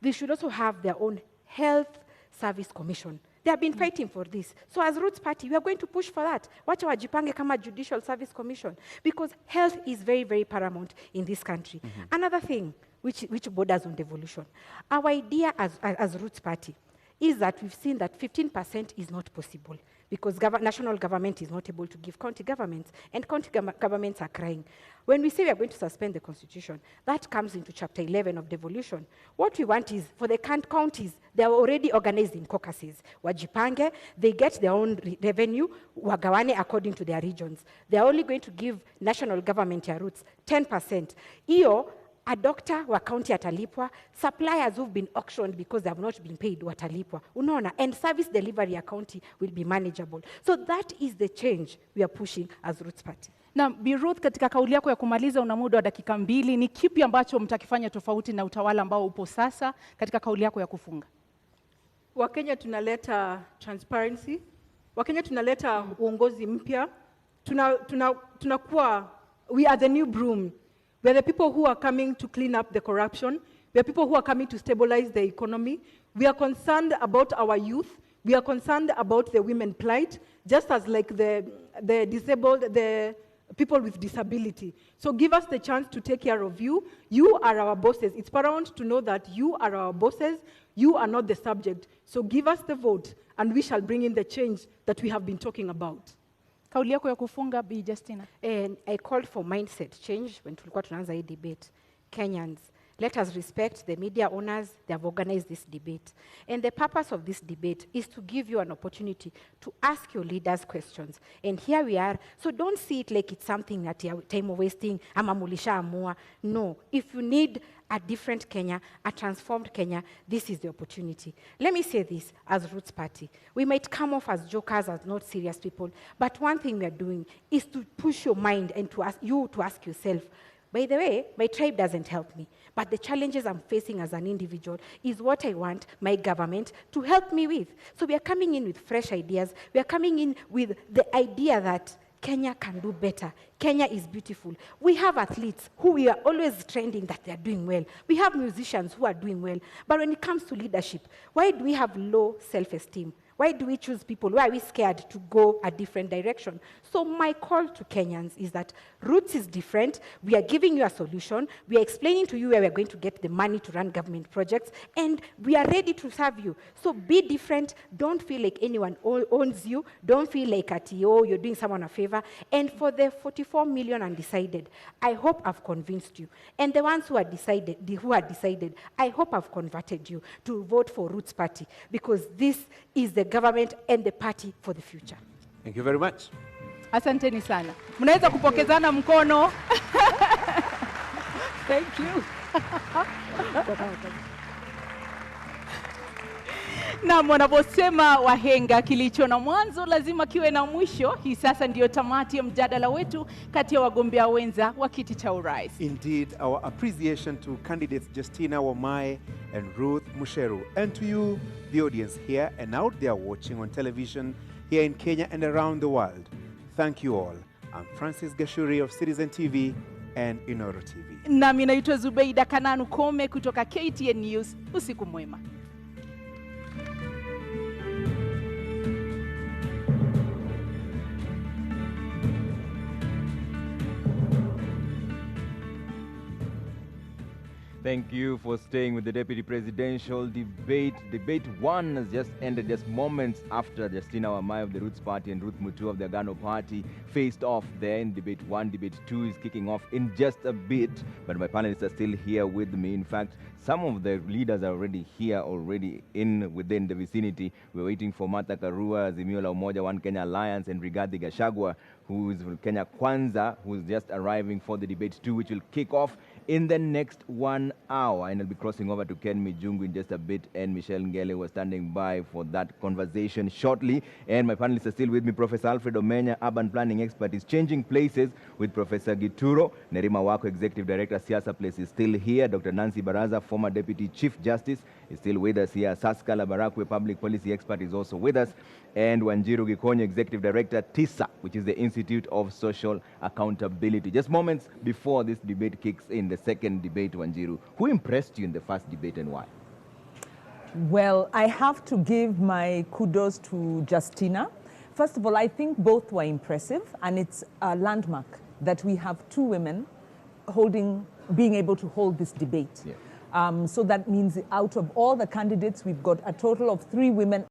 S6: They should also have their own health service commission. They have been fighting for this. So as Roots Party, we are going to push for that. Wacha wajipange kama Judicial Service Commission, because health is very, very paramount in this country. Another thing which borders on devolution. Our idea as Roots Party is that we've seen that 15% is not possible because national government is not able to give county governments, and county governments are crying. When we say we are going to suspend the constitution, that comes into chapter 11 of devolution. What we want is for the counties, they are already organized in caucuses. Wajipange, they get their own revenue, wagawane according to their regions. They are only going to give national government ya Roots 10%. Iyo, a doctor wa county atalipwa, suppliers who've been auctioned because they have not been paid watalipwa. Unaona, and service delivery ya county will be manageable. So that is the change we are pushing as Roots Party.
S2: Na Bi Ruth, katika kauli yako ya kumaliza una muda wa dakika 2, ni kipi ambacho mtakifanya tofauti na utawala ambao upo sasa katika kauli yako ya kufunga?
S4: Wakenya tunaleta transparency. Wakenya tunaleta uongozi mpya. Tunakuwa, we are the new broom. We are the people who are coming to clean up the corruption. We are people who are coming to stabilize the economy. We are concerned about our youth. We are concerned about the women plight, just as like the disabled, the people with disability. So give us the chance to take care of you. You are our bosses. It's paramount to know that you are our bosses. You are not the subject. So give us the vote, and we shall bring in the change that we have been talking about.
S2: Kauli yako ya kufunga, Bi Justina.
S6: And I called for mindset change when tulikuwa tunaanza hii debate. Kenyans, let us respect the media owners. They have organized this debate. And the purpose of this debate is to give you an opportunity to ask your leaders questions. And here we are. So don't see it like it's something that you're time wasting, ama mulisha amua. No. If you need a different Kenya, a transformed Kenya, this is the opportunity. Let me say this, as Roots Party, we might come off as jokers, as not serious people, but one thing we are doing is to push your mind and to ask yourself, by the way, my tribe doesn't help me, but the challenges I'm facing as an individual is what I want my government to help me with. So we are coming in with fresh ideas. We are coming in with the idea that Kenya can do better. Kenya is beautiful. We have athletes who we are always trending that they are doing well. We have musicians who are doing well. But when it comes to leadership, why do we have low self-esteem? Why do we choose people? Why are we scared to go a different direction? So my call to Kenyans is that Roots is different. We are giving you a solution. We are explaining to you where we are going to get the money to run government projects, and we are ready to serve you. So be different. Don't feel like anyone owns you. Don't feel like you're doing someone a favor. And for the 44 million undecided, I hope I've convinced you. And the ones who are decided, I hope I've converted you to vote for Roots Party, because this is the government and the party for the future.
S1: Thank you very much.
S2: Asanteni sana. Mnaweza kupokezana mkono.
S6: Thank you.
S2: Na wanaposema wahenga, kilicho na mwanzo lazima kiwe na mwisho. Hii sasa ndiyo tamati ya mjadala wetu kati ya wagombea wenza wa kiti cha urais.
S1: Indeed, our appreciation to candidates Justina, Wamae, and Ruth, Mucheru, and to you, the audience here and out there watching on television here in Kenya and around the world. Thank you all. I'm Francis Gashuri of Citizen TV and Inoro TV.
S2: Nami naitwa Zubeida Kananu Kome kutoka KTN News. Usiku mwema.
S7: Thank you for staying with the deputy presidential debate. Debate 1 has just ended just moments after Justina Wamae of the Roots Party and Ruth Mucheru of the Agano Party faced off there in debate 1. Debate 2 is kicking off in just a bit, but my panelists are still here with me. In fact, some of the leaders are already here, within the vicinity. We're waiting for Martha Karua, Azimio la Umoja, One Kenya Alliance, and Rigathi Gachagua, who is from Kenya Kwanza, who is just arriving for the debate 2, which will kick off in the next 1 hour. And I'll be crossing over to Ken Mijungu in just a bit, and Michelle Ngele was standing by for that conversation shortly. And my panelists are still with me. Professor Alfred Omenya, urban planning expert, is changing places with Professor Gituro. Nerima Wako, Executive Director, Siasa Place, is still here. Dr. Nancy Baraza, former Deputy Chief Justice, is still with us here. Saskala Barakwe, Public Policy Expert, is also with us. And Wanjiru Gikonyo, Executive Director, TISA, which is the Institute of Social Accountability. Just moments before this debate kicks in, the second debate, Wanjiru, who impressed you in the first debate and why?
S8: Well, I have to give my kudos to Justina. First of all, I think both were impressive, and it's a landmark that we have two women being able to hold this debate.
S7: Yeah.
S8: So that means out of all the candidates, we've got a total of 3 women